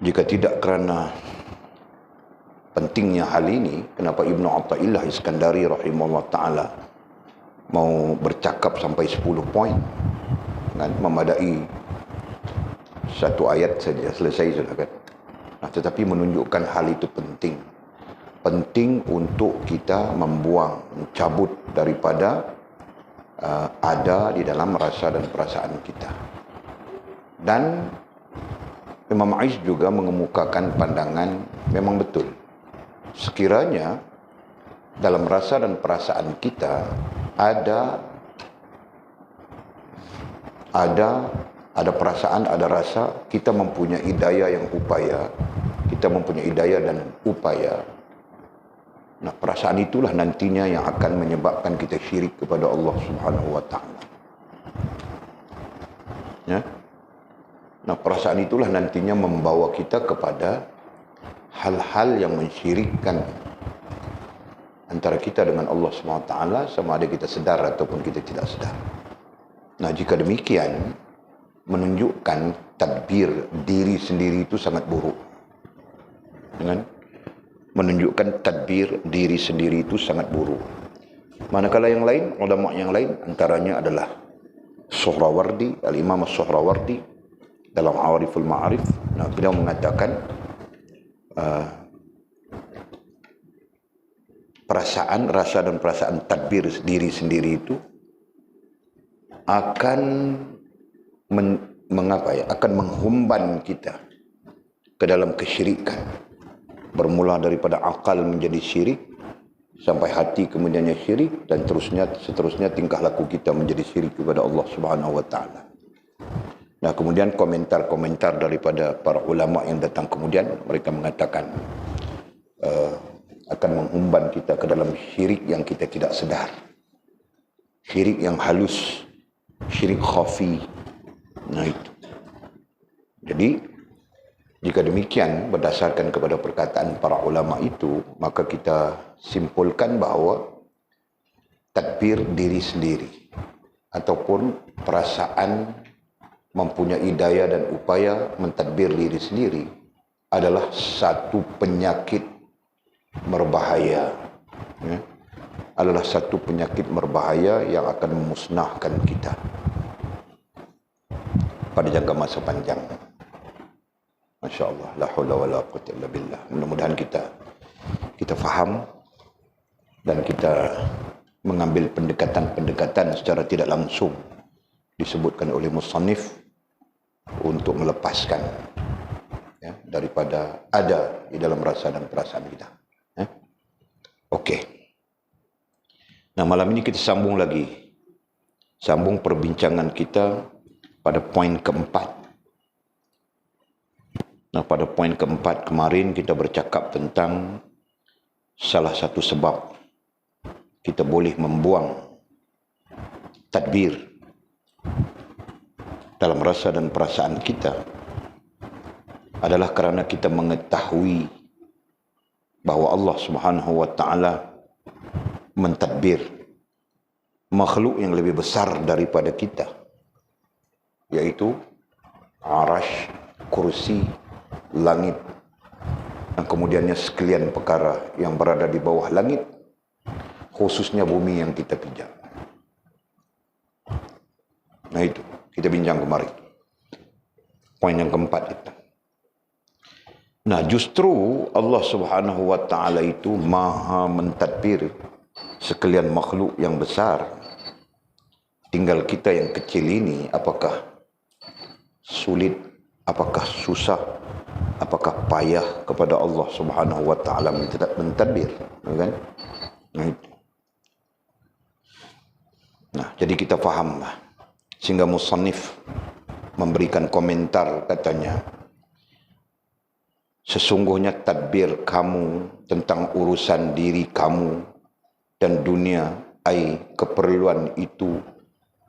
Jika tidak kerana pentingnya hal ini, kenapa Ibnu Athaillah Iskandari rahimahullah ta'ala mau bercakap sampai 10 poin, kan? Memadai satu ayat saja selesai sudah, kan? Nah, tetapi menunjukkan hal itu penting. Penting untuk kita membuang, mencabut daripada ada di dalam rasa dan perasaan kita. Dan Imam Aiz juga mengemukakan pandangan memang betul. Sekiranya dalam rasa dan perasaan kita ada perasaan, ada rasa, kita mempunyai daya yang upaya, kita mempunyai daya dan upaya. Nah, perasaan itulah nantinya yang akan menyebabkan kita syirik kepada Allah Subhanahu wa ta'ala. Ya? Nah, perasaan itulah nantinya membawa kita kepada hal-hal yang mensyirikkan antara kita dengan Allah Subhanahu wa ta'ala, sama ada kita sedar ataupun kita tidak sedar. Nah, jika demikian, menunjukkan tadbir diri sendiri itu sangat buruk. Dengan menunjukkan tadbir diri sendiri itu sangat buruk. Manakala yang lain, ulama yang lain, antaranya adalah Suhrawardi, Al-Imam Suhrawardi dalam Awariful Ma'arif. Nah, beliau mengatakan perasaan, rasa dan perasaan tadbir diri sendiri itu akan akan menghumban kita ke dalam kesyirikan. Bermula daripada akal menjadi syirik, sampai hati kemudiannya syirik, dan seterusnya tingkah laku kita menjadi syirik kepada Allah Subhanahu wa ta'ala. Nah, kemudian komentar-komentar daripada para ulama yang datang kemudian, mereka mengatakan akan menghumban kita ke dalam syirik yang kita tidak sedar. Syirik yang halus, syirik khafi. Nah, itu. Jadi, jika demikian, berdasarkan kepada perkataan para ulama itu, maka kita simpulkan bahawa tadbir diri sendiri ataupun perasaan mempunyai daya dan upaya mentadbir diri sendiri adalah satu penyakit berbahaya. Ya? Adalah satu penyakit berbahaya yang akan memusnahkan kita pada jangka masa panjang. Masya Allah, la haula wa la quwwata illa billah. Mudah-mudahan kita faham dan kita mengambil pendekatan-pendekatan secara tidak langsung disebutkan oleh musannif untuk melepaskan, ya, daripada ada di dalam rasa dan perasaan kita. Ya? Okey. Nah, malam ini kita sambung lagi. Sambung perbincangan kita pada poin keempat. Nah, pada poin keempat kemarin kita bercakap tentang salah satu sebab kita boleh membuang tadbir dalam rasa dan perasaan kita adalah kerana kita mengetahui bahawa Allah Subhanahu wa ta'ala mentadbir makhluk yang lebih besar daripada kita, yaitu arash, kursi, langit, dan kemudiannya sekalian perkara yang berada di bawah langit, khususnya bumi yang kita pijak. Nah, itu kita bincang kemarin, poin yang keempat itu. Nah, justru Allah Subhanahu wa ta'ala itu maha mentadbir sekalian makhluk yang besar. Tinggal kita yang kecil ini, apakah sulit, apakah susah, apakah payah kepada Allah Subhanahu wa ta'ala mentadbir, kan? Nah, jadi kita faham, sehingga musannif memberikan komentar, katanya, sesungguhnya tadbir kamu tentang urusan diri kamu dan dunia, keperluan itu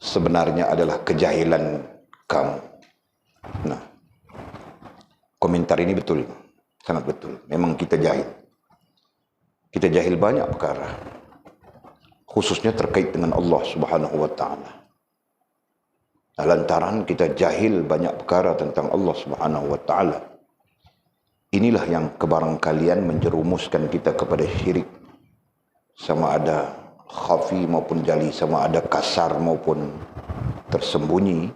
sebenarnya adalah kejahilan kamu. Nah, komentar ini betul, sangat betul. Memang kita jahil. Kita jahil banyak perkara, khususnya terkait dengan Allah Subhanahu wa ta'ala. Lantaran kita jahil banyak perkara tentang Allah Subhanahu wa ta'ala, inilah yang kebarangkalian menjerumuskan kita kepada syirik. Sama ada khafi maupun jali, sama ada kasar maupun tersembunyi.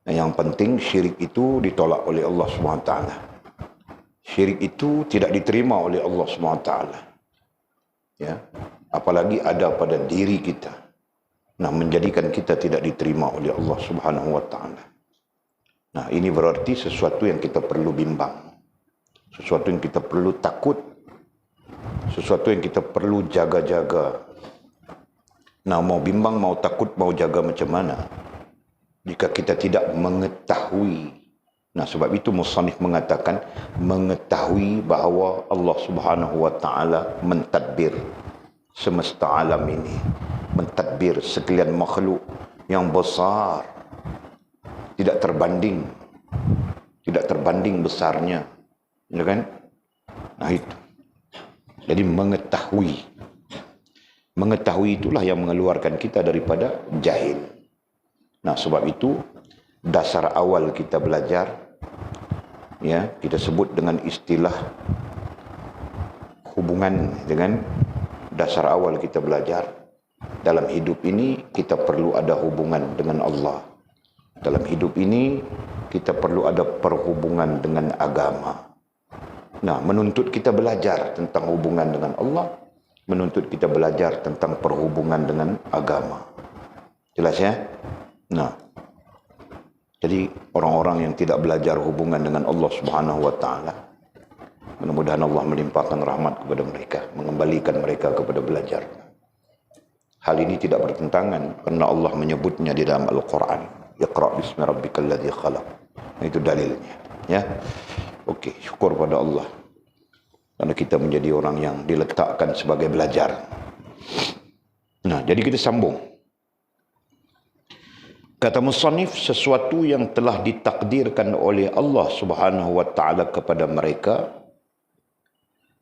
Yang penting syirik itu ditolak oleh Allah SWT. Syirik itu tidak diterima oleh Allah SWT. Ya, apalagi ada pada diri kita. Nah, menjadikan kita tidak diterima oleh Allah Subhanahu wa taala. Nah, ini berarti sesuatu yang kita perlu bimbang. Sesuatu yang kita perlu takut. Sesuatu yang kita perlu jaga-jaga. Nah, mau bimbang, mau takut, mau jaga macam mana? Jika kita tidak mengetahui. Nah, sebab itu musannif mengatakan mengetahui bahawa Allah Subhanahu wa taala mentadbir semesta alam ini, mentadbir sekalian makhluk yang besar, tidak terbanding besarnya, ya kan? Nah itu. Jadi mengetahui itulah yang mengeluarkan kita daripada jahil. Nah, sebab itu dasar awal kita belajar, ya, kita sebut dengan istilah hubungan dengan dasar awal kita belajar. Dalam hidup ini kita perlu ada hubungan dengan Allah. Dalam hidup ini kita perlu ada perhubungan dengan agama. Nah, menuntut kita belajar tentang hubungan dengan Allah, menuntut kita belajar tentang perhubungan dengan agama. Jelas ya? Nah, jadi orang-orang yang tidak belajar hubungan dengan Allah Subhanahu wa taala, mudah-mudahan Allah melimpahkan rahmat kepada mereka, mengembalikan mereka kepada belajar. Hal ini tidak bertentangan karena Allah menyebutnya di dalam Al-Quran. Iqra' bismi rabbikal ladzi khalaq. Itu dalilnya, ya. Okey, syukur pada Allah. Karena kita menjadi orang yang diletakkan sebagai belajar. Nah, jadi kita sambung. Kata musannif, sesuatu yang telah ditakdirkan oleh Allah Subhanahu wa taala kepada mereka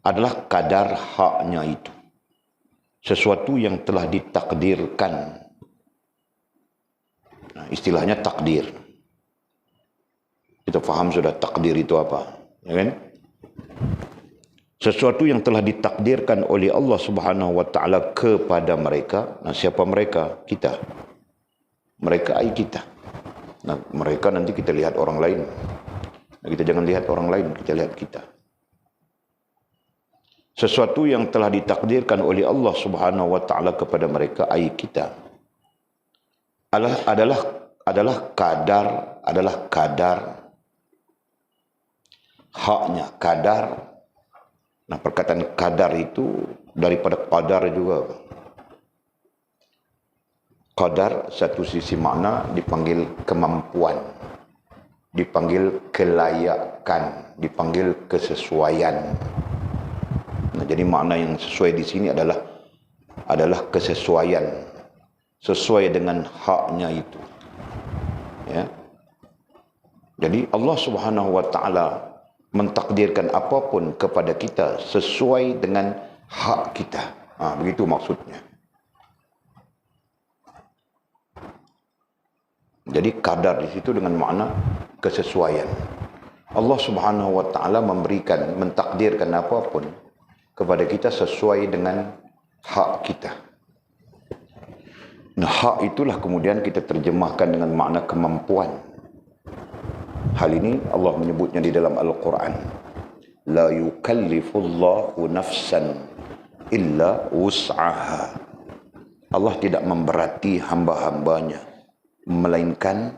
adalah kadar haknya itu. Sesuatu yang telah ditakdirkan. Nah, istilahnya takdir. Kita faham sudah takdir itu apa, ya kan? Sesuatu yang telah ditakdirkan oleh Allah Subhanahu wa taala kepada mereka. Nah, siapa mereka? Kita. Mereka ai kita. Nah, mereka nanti kita lihat orang lain. Nah, kita jangan lihat orang lain, kita lihat kita. Sesuatu yang telah ditakdirkan oleh Allah Subhanahu wa taala kepada mereka ai kita adalah kadar haknya, kadar. Nah, perkataan kadar itu daripada qadar juga. Qadar satu sisi makna dipanggil kemampuan, dipanggil kelayakan, dipanggil kesesuaian. Nah, jadi makna yang sesuai di sini adalah kesesuaian, sesuai dengan haknya itu. Ya. Jadi Allah Subhanahu wa taala mentakdirkan apapun kepada kita sesuai dengan hak kita. Begitu maksudnya. Jadi kadar di situ dengan makna kesesuaian. Allah Subhanahu wa taala mentakdirkan apapun kepada kita sesuai dengan hak kita. Nah, hak itulah kemudian kita terjemahkan dengan makna kemampuan. Hal ini Allah menyebutnya di dalam Al-Quran. La yukallifullahu nafsan illa wus'aha. Allah tidak memberati hamba-hambanya, melainkan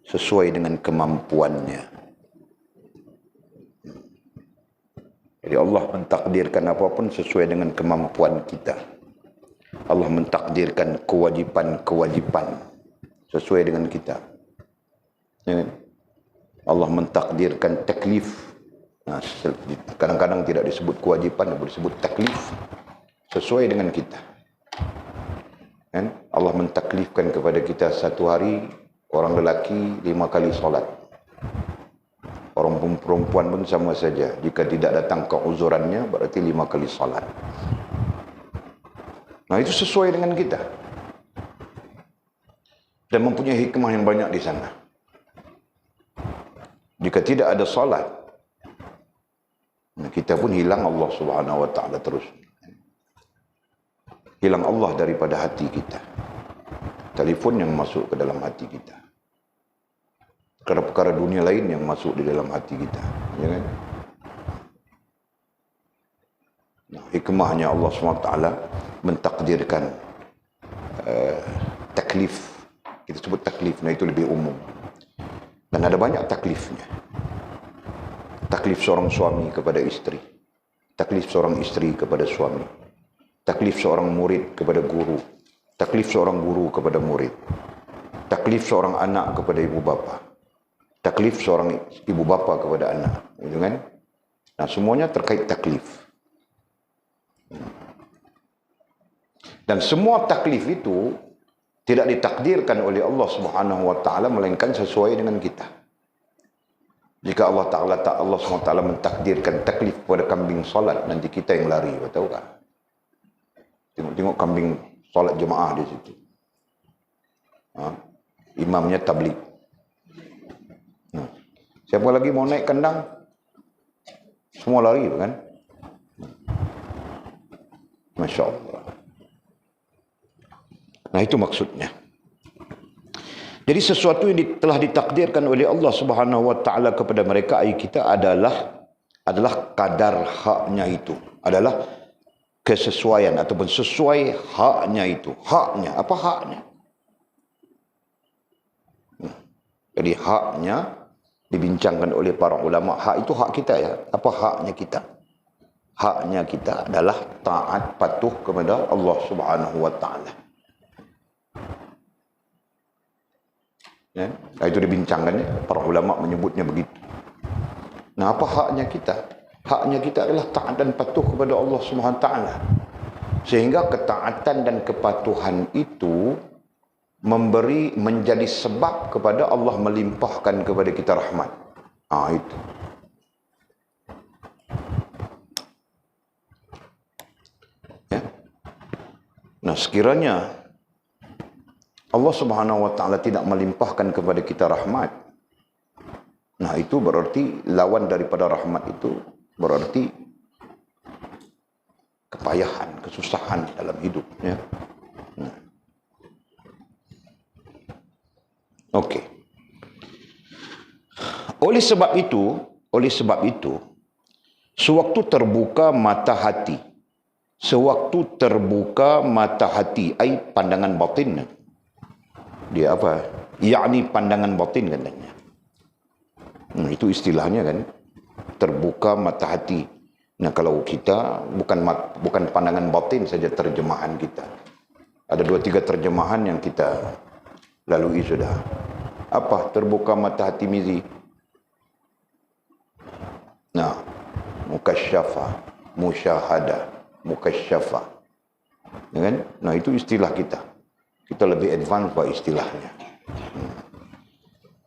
sesuai dengan kemampuannya. Jadi Allah mentakdirkan apapun sesuai dengan kemampuan kita. Allah mentakdirkan kewajipan-kewajipan sesuai dengan kita. Ya. Allah mentakdirkan taklif. Nah, kadang-kadang tidak disebut kewajipan, disebut taklif sesuai dengan kita. Kan? Allah mentaklifkan kepada kita satu hari orang lelaki 5 kali solat. Orang perempuan pun sama saja. Jika tidak datang keuzurannya berarti 5 kali solat. Nah, itu sesuai dengan kita. Dan mempunyai hikmah yang banyak di sana. Jika tidak ada solat, Kita pun hilang Allah Subhanahu wa taala terus. Hilang Allah daripada hati kita. Telefon yang masuk ke dalam hati kita. Perkara-perkara dunia lain yang masuk di dalam hati kita. Ya kan? Hikmahnya Allah SWT mentakdirkan taklif. Kita sebut taklif, nah itu lebih umum. Dan ada banyak taklifnya. Taklif seorang suami kepada istri. Taklif seorang istri kepada suami. Taklif seorang murid kepada guru. Taklif seorang guru kepada murid. Taklif seorang anak kepada ibu bapa. Taklif seorang ibu bapa kepada anak. Gitu kan? Nah, semuanya terkait taklif. Dan semua taklif itu tidak ditakdirkan oleh Allah Subhanahu wa taala melainkan sesuai dengan kita. Jika Allah SWT mentakdirkan taklif kepada kambing solat, nanti kita yang lari, tahu tak? Tengok kambing solat jemaah di situ. Imamnya tabligh. Siapa lagi mau naik kandang? Semua lari, kan? Masya Allah. Nah, itu maksudnya. Jadi sesuatu yang telah ditakdirkan oleh Allah Subhanahu wa taala kepada mereka, kita adalah kadar haknya itu. Adalah kesesuaian ataupun sesuai haknya itu. Haknya, apa haknya? Jadi haknya dibincangkan oleh para ulama. Hak itu hak kita ya. Apa haknya kita? Haknya kita adalah taat patuh kepada Allah Subhanahu wa taala. Ya, itu dibincangkan ya. Para ulama menyebutnya begitu. Nah, apa haknya kita? Haknya kita adalah taat dan patuh kepada Allah Subhanahu wa taala. Sehingga ketaatan dan kepatuhan itu menjadi sebab kepada Allah melimpahkan kepada kita rahmat. Itu. Ya. Nah, sekiranya Allah Subhanahu wa taala tidak melimpahkan kepada kita rahmat, nah itu berarti lawan daripada rahmat itu berarti kepayahan, kesusahan dalam hidup, ya. Okey. Oleh sebab itu, sewaktu terbuka mata hati, ai pandangan batin. Dia apa? Yakni pandangan batin katanya. Itu istilahnya kan. Terbuka mata hati. Nah, kalau kita bukan pandangan batin saja terjemahan kita. Ada 2-3 terjemahan yang kita lalui sudah. Apa terbuka mata hati Mizi? Nah, mukasyafa, musyahadah, mukasyafa. Ya kan? Nah, itu istilah kita. Kita lebih advance pada istilahnya.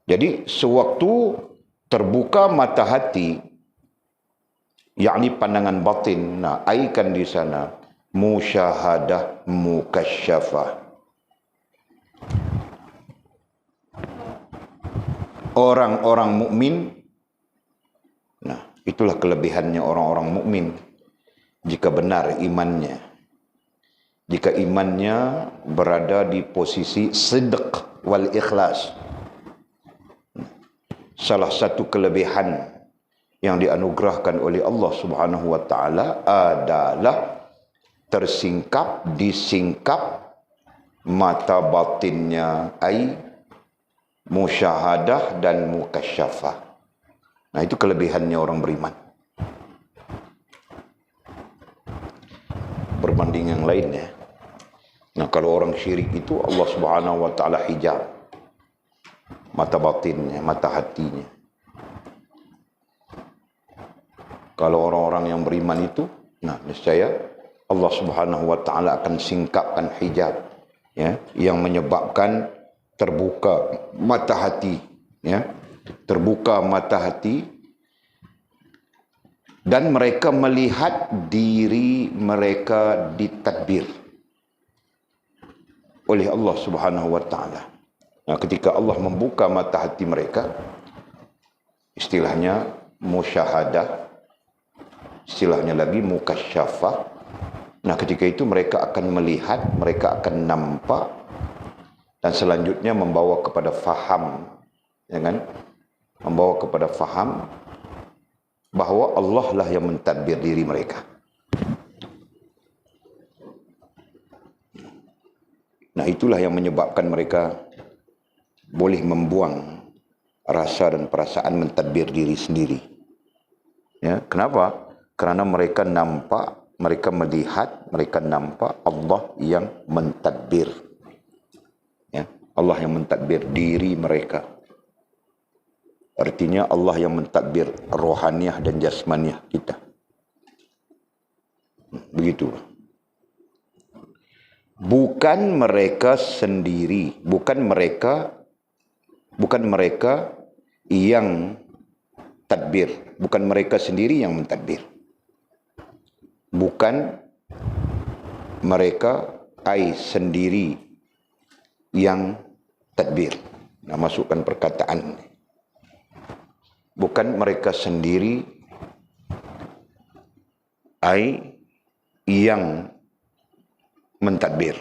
Jadi sewaktu terbuka mata hati, yakni pandangan batin, nah aikan di sana musyahadah mukasyafah. Orang-orang mukmin, nah itulah kelebihannya orang-orang mukmin jika benar imannya. Jika imannya berada di posisi sidq wal ikhlas. Salah satu kelebihan yang dianugerahkan oleh Allah Subhanahu wa taala adalah disingkap mata batinnya, ai musyahadah dan mukasyafah. Nah, itu kelebihannya orang beriman. Berbanding yang lainnya. Nah, kalau orang syirik itu Allah Subhanahu wa taala hijab mata batinnya, mata hatinya. Kalau orang-orang yang beriman itu, nah niscaya Allah Subhanahu wa taala akan singkapkan hijab, ya, yang menyebabkan terbuka mata hati, ya. Terbuka mata hati dan mereka melihat diri mereka ditadbir oleh Allah Subhanahu wa taala. Nah, ketika Allah membuka mata hati mereka, istilahnya musyahadah, istilahnya lagi mukasyafah. Nah, ketika itu mereka akan melihat, mereka akan nampak, dan selanjutnya membawa kepada faham, ya kan? Membawa kepada faham bahawa Allah lah yang mentadbir diri mereka. Nah, itulah yang menyebabkan mereka boleh membuang rasa dan perasaan mentadbir diri sendiri. Ya, kenapa? Kerana mereka nampak, mereka melihat, mereka nampak Allah yang mentadbir. Ya, Allah yang mentadbir diri mereka. Artinya Allah yang mentadbir rohaniah dan jasmaniah kita. Begitu. Bukan mereka sendiri, bukan mereka yang tadbir, bukan mereka sendiri yang mentadbir. Bukan mereka sendiri yang tadbir. Nah, masukkan perkataan. Bukan mereka sendiri yang mentadbir.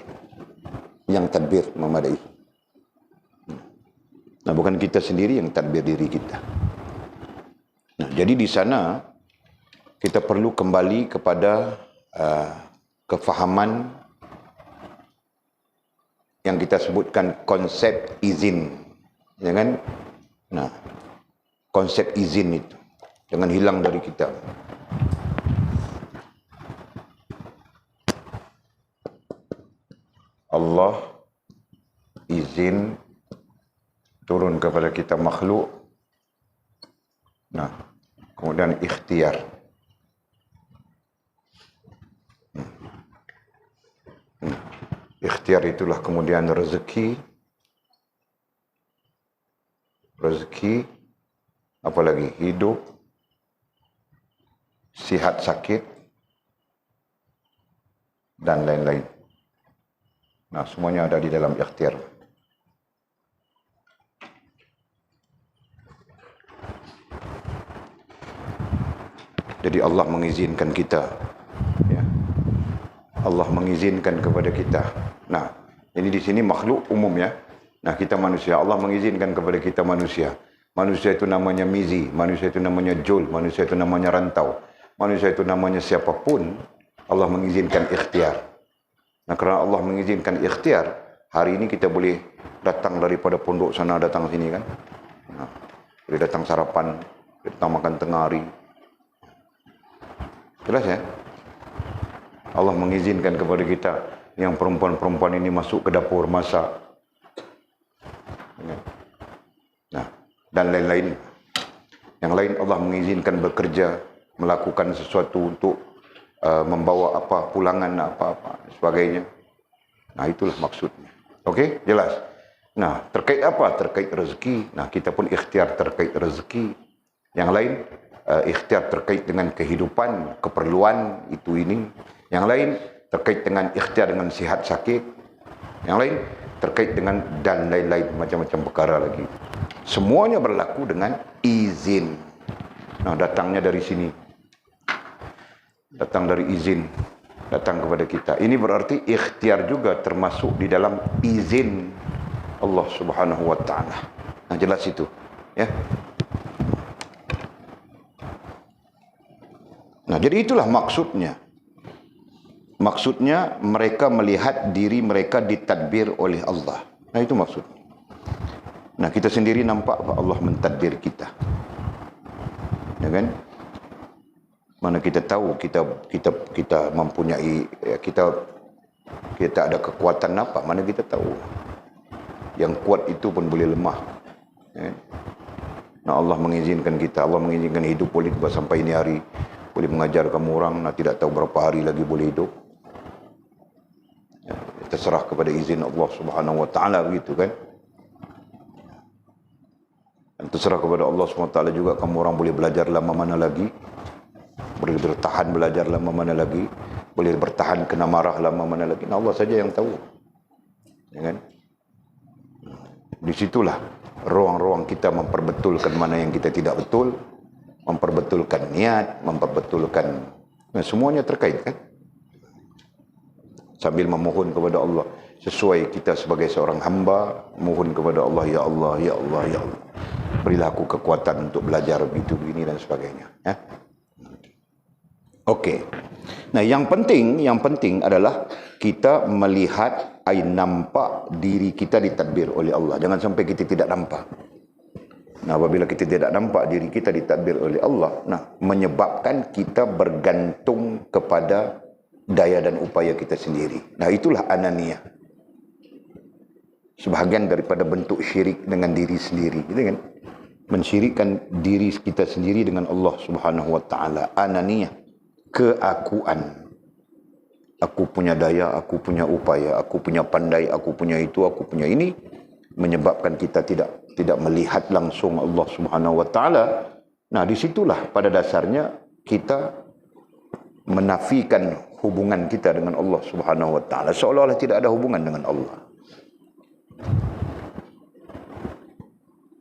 Yang tadbir memadai. Nah, bukan kita sendiri yang tadbir diri kita. Nah, jadi di sana kita perlu kembali kepada kefahaman yang kita sebutkan konsep izin, ya kan? Nah, konsep izin itu jangan hilang dari kita. Allah izin turun kepada kita makhluk. Nah, kemudian ikhtiar. Ikhtiar itulah kemudian rezeki, apalagi hidup, sihat sakit, dan lain-lain. Nah, semuanya ada di dalam ikhtiar. Jadi Allah mengizinkan kita, ya. Allah mengizinkan kepada kita. Nah, ini di sini makhluk umum, ya. Nah, kita manusia. Allah mengizinkan kepada kita manusia. Manusia itu namanya mizi, manusia itu namanya jul, manusia itu namanya rantau, manusia itu namanya siapapun. Allah mengizinkan ikhtiar. Nah, kerana Allah mengizinkan ikhtiar, hari ini kita boleh datang daripada pondok sana, datang sini, kan? Nah, boleh datang sarapan, boleh datang makan tengah hari. Jelas, ya? Allah mengizinkan kepada kita yang perempuan-perempuan ini masuk ke dapur masak. Nah, dan lain-lain. Yang lain Allah mengizinkan bekerja, melakukan sesuatu untuk membawa apa, pulangan apa-apa, sebagainya. Nah, itulah maksudnya. Okey, jelas. Nah, terkait apa? Terkait rezeki. Nah, kita pun ikhtiar terkait rezeki. Yang lain, ikhtiar terkait dengan kehidupan, keperluan, itu ini. Yang lain, terkait dengan ikhtiar dengan sihat sakit. Yang lain, terkait dengan dan lain-lain, macam-macam perkara lagi. Semuanya berlaku dengan izin. Nah, datangnya dari sini. Datang dari izin, datang kepada kita. Ini berarti ikhtiar juga termasuk di dalam izin Allah Subhanahu wa taala. Nah, jelas itu, ya. Nah, jadi itulah maksudnya. Maksudnya mereka melihat diri mereka ditadbir oleh Allah. Nah, itu maksudnya. Nah, kita sendiri nampak Allah mentadbir kita. Ya kan? Mana kita tahu kita mempunyai, kita ada kekuatan apa? Mana kita tahu? Yang kuat itu pun boleh lemah. Ya. Nah, Allah mengizinkan kita, Allah mengizinkan hidup boleh sampai ini hari, boleh mengajar kamu orang. Nah, tidak tahu berapa hari lagi boleh hidup. Ya, terserah kepada izin Allah Subhanahu wa taala, begitu kan? Dan terserah kepada Allah Subhanahu wa taala juga kamu orang boleh belajar lama mana lagi. Boleh bertahan belajar lama mana lagi, boleh bertahan kena marah lama mana lagi. Nah, Allah saja yang tahu. Ya kan? Di situlah ruang-ruang kita memperbetulkan mana yang kita tidak betul, memperbetulkan niat, memperbetulkan Nah, semuanya terkait kan? Sambil memohon kepada Allah sesuai kita sebagai seorang hamba, mohon kepada Allah, ya Allah, ya Allah, ya Allah, berilah aku kekuatan untuk belajar begitu begini dan sebagainya, ya. Okey. Nah, yang penting adalah kita melihat, nampak diri kita ditadbir oleh Allah. Jangan sampai kita tidak nampak. Nah, apabila kita tidak nampak diri kita ditadbir oleh Allah, nah, menyebabkan kita bergantung kepada daya dan upaya kita sendiri. Nah, itulah ananiyah. Sebahagian daripada bentuk syirik dengan diri sendiri, gitu kan? Mensyirikkan diri kita sendiri dengan Allah Subhanahu wa taala. Ananiyah, keakuan. Aku punya daya, aku punya upaya, aku punya pandai, aku punya itu, aku punya ini, menyebabkan kita tidak melihat langsung Allah Subhanahu wa taala. Nah, disitulah pada dasarnya kita menafikan hubungan kita dengan Allah Subhanahu wa taala, seolah-olah tidak ada hubungan dengan Allah.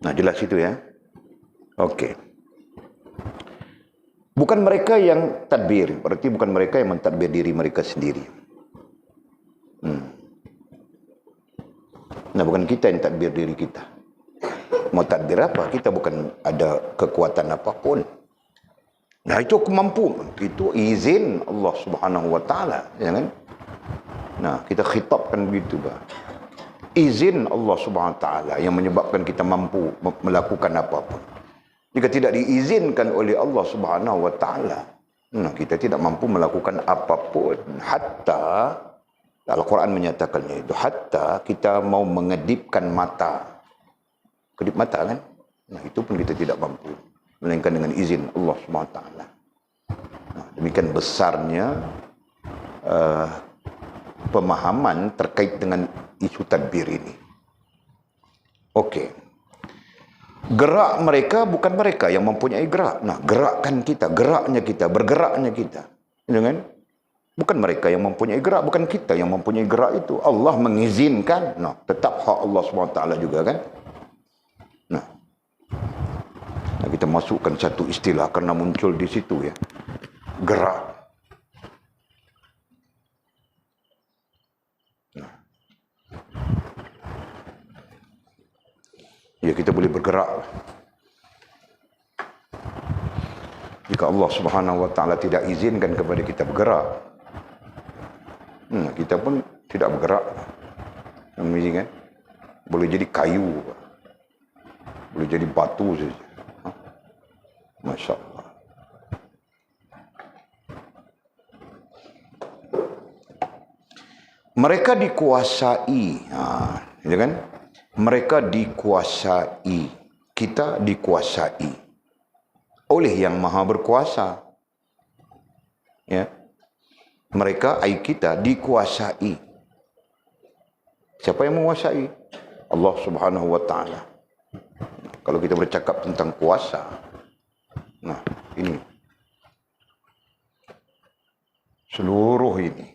Nah, jelas itu ya. Okey. Bukan mereka yang tadbir, berarti bukan mereka yang mentadbir diri mereka sendiri. Nah, bukan kita yang tadbir diri kita. Mau tadbir apa? Kita bukan ada kekuatan apapun. Nah, itu aku mampu. Itu izin Allah Subhanahu wa taala, ya kan? Nah, kita khitabkan begitu, bah. Izin Allah Subhanahu wa taala yang menyebabkan kita mampu melakukan apapun. Jika tidak diizinkan oleh Allah Subhanahu wa taala, nah, kita tidak mampu melakukan apapun. Hatta Al-Quran menyatakannya itu, hatta kita mau mengedipkan mata. Kedip mata kan? Nah, itu pun kita tidak mampu, melainkan dengan izin Allah SWT. Nah, demikian besarnya pemahaman terkait dengan isu tadbir ini. Okey. Gerak mereka bukan mereka yang mempunyai gerak. Nah, gerakkan kita, geraknya kita, bergeraknya kita. Dengan bukan mereka yang mempunyai gerak, bukan kita yang mempunyai gerak itu. Allah mengizinkan. Nah, tetap hak Allah SWT juga kan? Nah, kita masukkan satu istilah kerana muncul di situ ya. Gerak. Nah. Ya, kita boleh bergerak. Jika Allah Subhanahu wa taala tidak izinkan kepada kita bergerak, kita pun tidak bergerak. Kan? Boleh jadi kayu, boleh jadi batu saja. Masya Allah. Mereka dikuasai, ya kan? Mereka dikuasai, kita dikuasai oleh yang maha berkuasa. Ya. Mereka, kita dikuasai. Siapa yang menguasai? Allah Subhanahu wa taala. Kalau kita bercakap tentang kuasa, nah, ini seluruh ini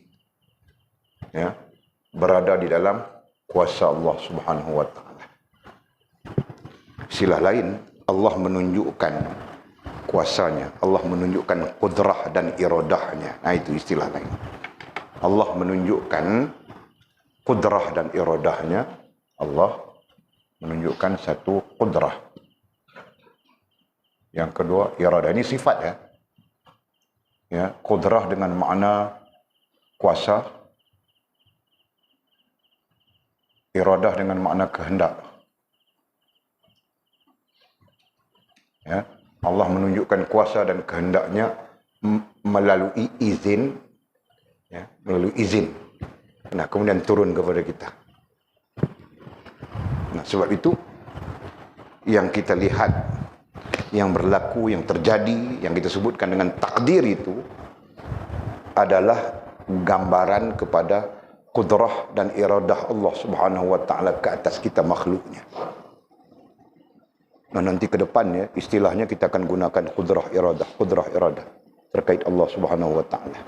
ya berada di dalam kuasa Allah Subhanahu wa taala. Istilah lain, Allah menunjukkan kuasanya, Allah menunjukkan kudrah dan iradahnya. Nah, itu istilah lain. Allah menunjukkan kudrah dan iradahnya. Allah menunjukkan satu kudrah. Yang kedua, iradah. Ini sifat ya. Ya, kudrah dengan makna kuasa. Iradah dengan makna kehendak. Ya, Allah menunjukkan kuasa dan kehendaknya melalui izin, ya, melalui izin. Nah, kemudian turun kepada kita. Nah, sebab itu yang kita lihat, yang berlaku, yang terjadi, yang kita sebutkan dengan takdir itu adalah gambaran kepada kudrah dan iradah Allah Subhanahu wa taala ke atas kita makhluknya. Nah, nanti ke depannya istilahnya kita akan gunakan kudrah iradah terkait Allah Subhanahu wa taala.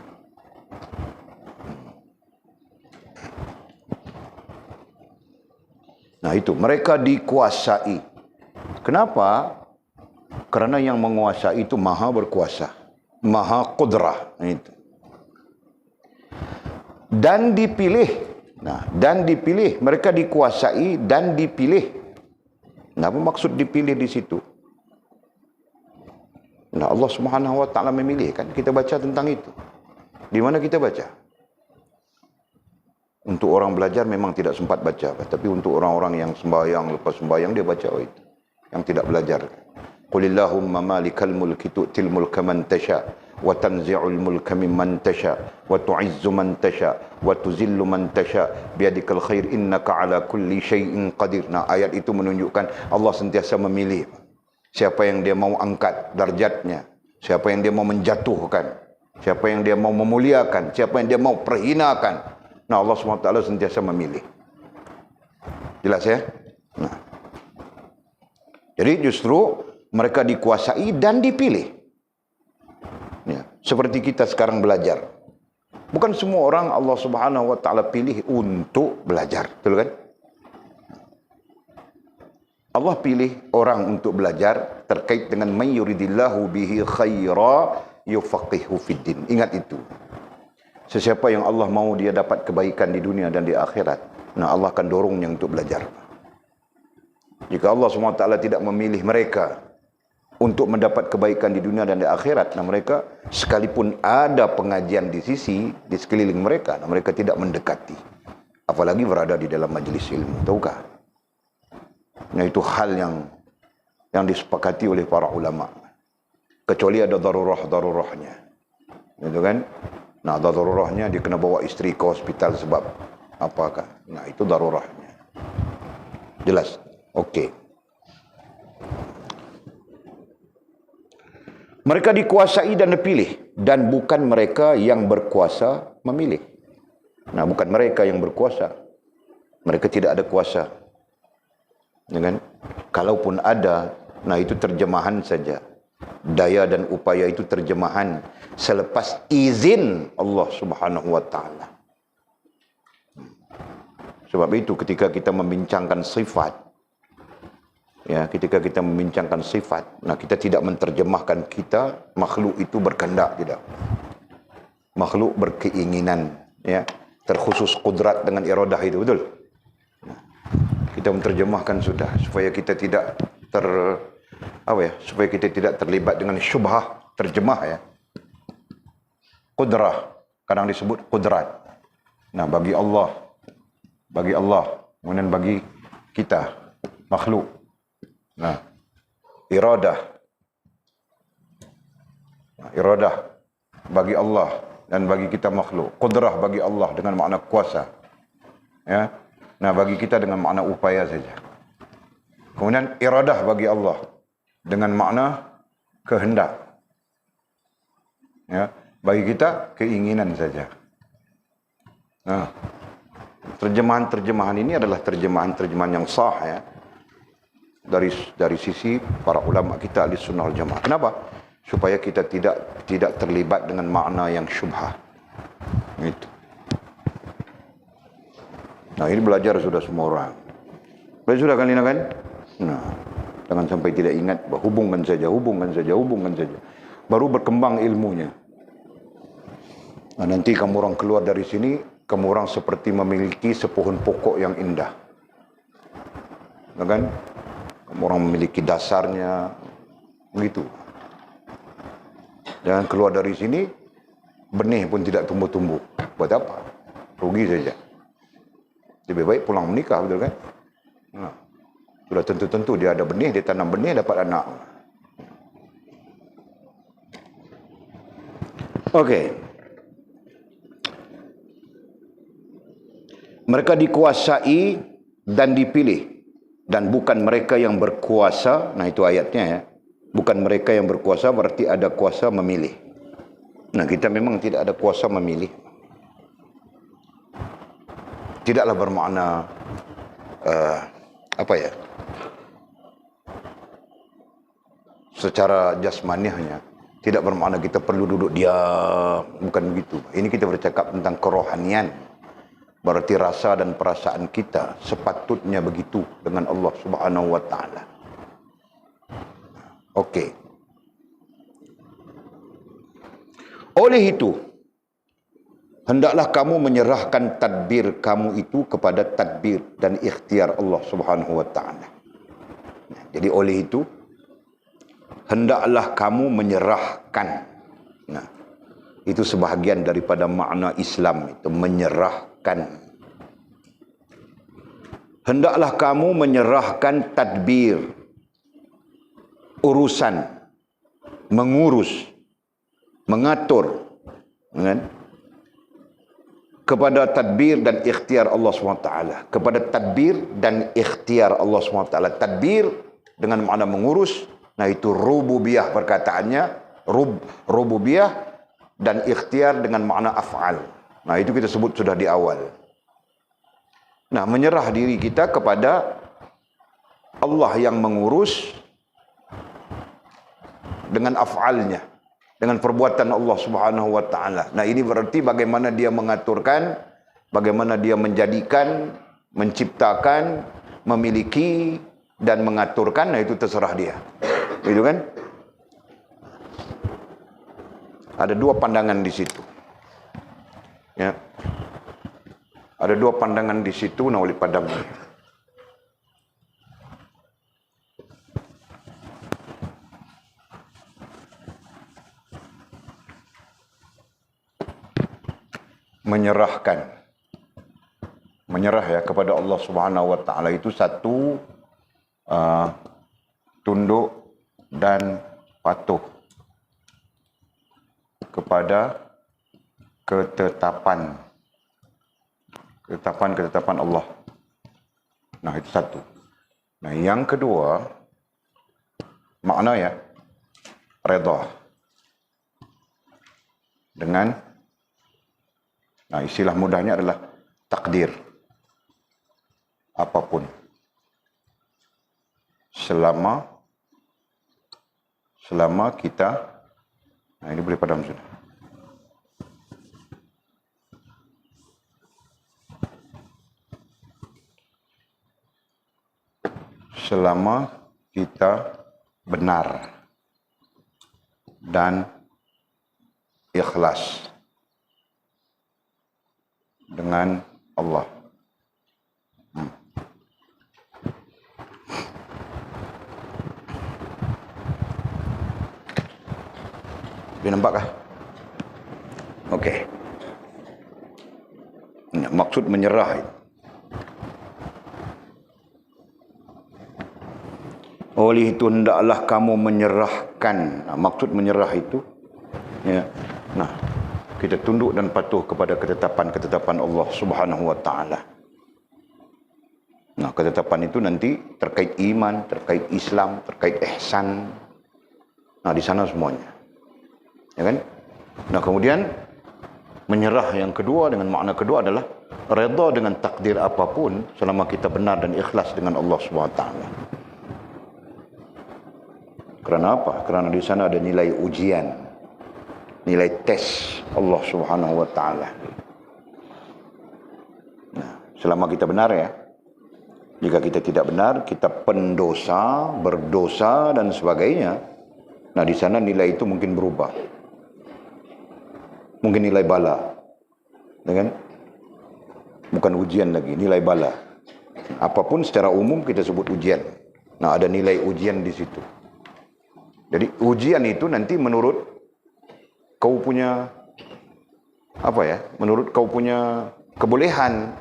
Nah, itu mereka dikuasai. Kenapa? Kerana yang menguasai itu maha berkuasa. Maha Qudrah. Itu. Dan dipilih. Nah, dan dipilih. Mereka dikuasai dan dipilih. Nah, apa maksud dipilih di situ? Nah, Allah Subhanahu wa taala memilih, kan kita baca tentang itu. Di mana kita baca? Untuk orang belajar memang tidak sempat baca, tapi untuk orang-orang yang sembahyang, lepas sembahyang dia baca itu. Yang tidak belajar. Qulillahumma malikal mulki tu'til mulka man tasha wa tanzi'ul mulka mimman tasha wa tu'izzu man tasha wa tuzillu man tasha biyadikal khair innaka ala kulli syai'in qadir. Nah, ayat itu menunjukkan Allah sentiasa memilih siapa yang dia mau angkat darjatnya, siapa yang dia mau menjatuhkan, siapa yang dia mau memuliakan, siapa yang dia mau perhinakan. Nah, Allah SWT sentiasa memilih. Jelas ya? Nah. Jadi justru mereka dikuasai dan dipilih. Ya, seperti kita sekarang belajar. Bukan semua orang Allah Subhanahu wa taala pilih untuk belajar, betul kan? Allah pilih orang untuk belajar terkait dengan may yuridillahu bihi khaira yufaqihu fiddin. Ingat itu. Sesiapa yang Allah mau dia dapat kebaikan di dunia dan di akhirat, nah Allah akan dorongnya untuk belajar. Jika Allah SWT tidak memilih mereka untuk mendapat kebaikan di dunia dan di akhirat, nah mereka sekalipun ada pengajian di sekeliling mereka, nah mereka tidak mendekati. Apalagi berada di dalam majlis ilmu, tahukah? Nah, itu hal yang disepakati oleh para ulama. Kecuali ada darurahnya. Gitu kan? Nah, darurahnya dia kena bawa isteri ke hospital sebab apakah? Nah, itu darurahnya. Jelas? Okey. Mereka dikuasai dan dipilih, dan bukan mereka yang berkuasa memilih. Nah, bukan mereka yang berkuasa. Mereka tidak ada kuasa. Dengan kalaupun ada, nah itu terjemahan saja. Daya dan upaya itu terjemahan selepas izin Allah Subhanahu wa taala. Sebab itu ketika kita membincangkan sifat, ya, ketika kita membincangkan sifat, nah kita tidak menterjemahkan kita makhluk itu berkehendak, tidak. Makhluk berkeinginan, ya, terkhusus kudrat dengan iradah itu, betul? Kita menterjemahkan sudah supaya kita tidak supaya kita tidak terlibat dengan syubhah terjemah, ya. Qudrah kadang disebut kudrat. Nah, bagi Allah, kemudian bagi kita makhluk. Nah, iradah bagi Allah dan bagi kita makhluk. Qudrah bagi Allah dengan makna kuasa, ya. Nah, bagi kita dengan makna upaya saja. Kemudian iradah bagi Allah dengan makna kehendak. Ya, bagi kita keinginan saja. Nah, terjemahan-terjemahan ini adalah terjemahan-terjemahan yang sah, ya. Dari sisi para ulama kita ahli sunnah wal jamaah. Kenapa? Supaya kita tidak terlibat dengan makna yang syubhah. Itu. Nah, ini belajar sudah semua orang. Belajar sudah kan, Lina, kan? Nah, jangan sampai tidak ingat, hubungkan saja. Baru berkembang ilmunya. Nah, nanti kamu orang keluar dari sini, kamu orang seperti memiliki sepohon pokok yang indah. Nah, kan? Kamu orang memiliki dasarnya, begitu. Jangan keluar dari sini, benih pun tidak tumbuh-tumbuh. Buat apa? Rugi saja. Lebih baik pulang menikah, betul kan? Nah, sudah tentu-tentu dia ada benih, dia tanam benih, dapat anak. Okey. Mereka dikuasai dan dipilih, dan bukan mereka yang berkuasa. Nah, itu ayatnya, ya. Bukan mereka yang berkuasa berarti ada kuasa memilih. Nah, kita memang tidak ada kuasa memilih. Tidaklah bermakna secara jasmaniahnya, tidak bermakna kita perlu duduk diam, bukan begitu. Ini kita bercakap tentang kerohanian. Berarti rasa dan perasaan kita sepatutnya begitu dengan Allah Subhanahu wa taala. Okey. Oleh itu, hendaklah kamu menyerahkan tadbir kamu itu kepada tadbir dan ikhtiar Allah Subhanahu wa taala. Jadi oleh itu, hendaklah kamu menyerahkan. Nah, itu sebahagian daripada makna Islam itu, menyerahkan. Hendaklah kamu menyerahkan tadbir, urusan, mengurus, mengatur, kan? Kepada tadbir dan ikhtiar Allah SWT. Kepada tadbir dan ikhtiar Allah SWT. Tadbir dengan makna mengurus, nah itu rububiyah perkataannya, rububiyah, dan ikhtiar dengan makna af'al. Nah itu kita sebut sudah di awal. Nah menyerah diri kita kepada Allah yang mengurus dengan af'alnya, dengan perbuatan Allah Subhanahu wa taala. Nah, ini berarti bagaimana dia mengaturkan, bagaimana dia menjadikan, menciptakan, memiliki dan mengaturkan. Nah, itu terserah dia. Itu kan? Ada dua pandangan di situ. Ya. Ada dua pandangan di situ, nah oleh padamnya. Menyerahkan, menyerah ya kepada Allah Subhanahu wa taala itu satu, tunduk dan patuh kepada ketetapan Allah. Nah itu satu. Nah yang kedua makna ya redha dengan, nah istilah mudahnya adalah takdir. Apapun. Selama kita, nah ini boleh padam sudah. Selama kita benar dan ikhlas dengan Allah. Dia nampak kah? Okey. Maksud menyerah itu. Oleh itu hendaklah kamu menyerahkan. Nah, maksud menyerah itu, ya. Nah, kita tunduk dan patuh kepada ketetapan Allah Subhanahu wa taala. Nah, ketetapan itu nanti terkait iman, terkait Islam, terkait ihsan. Nah, di sana semuanya. Ya kan? Nah, kemudian menyerah yang kedua dengan makna kedua adalah redha dengan takdir apapun selama kita benar dan ikhlas dengan Allah Subhanahu wa taala. Kerana apa? Kerana di sana ada nilai ujian, nilai tes Allah Subhanahu wa taala. Nah, selama kita benar ya. Jika kita tidak benar, kita pendosa, berdosa dan sebagainya. Nah, di sana nilai itu mungkin berubah. Mungkin nilai bala. Ya kan? Bukan ujian lagi, nilai bala. Apapun secara umum kita sebut ujian. Nah, ada nilai ujian di situ. Jadi ujian itu nanti menurut kau punya apa ya? Menurut kau punya kebolehan.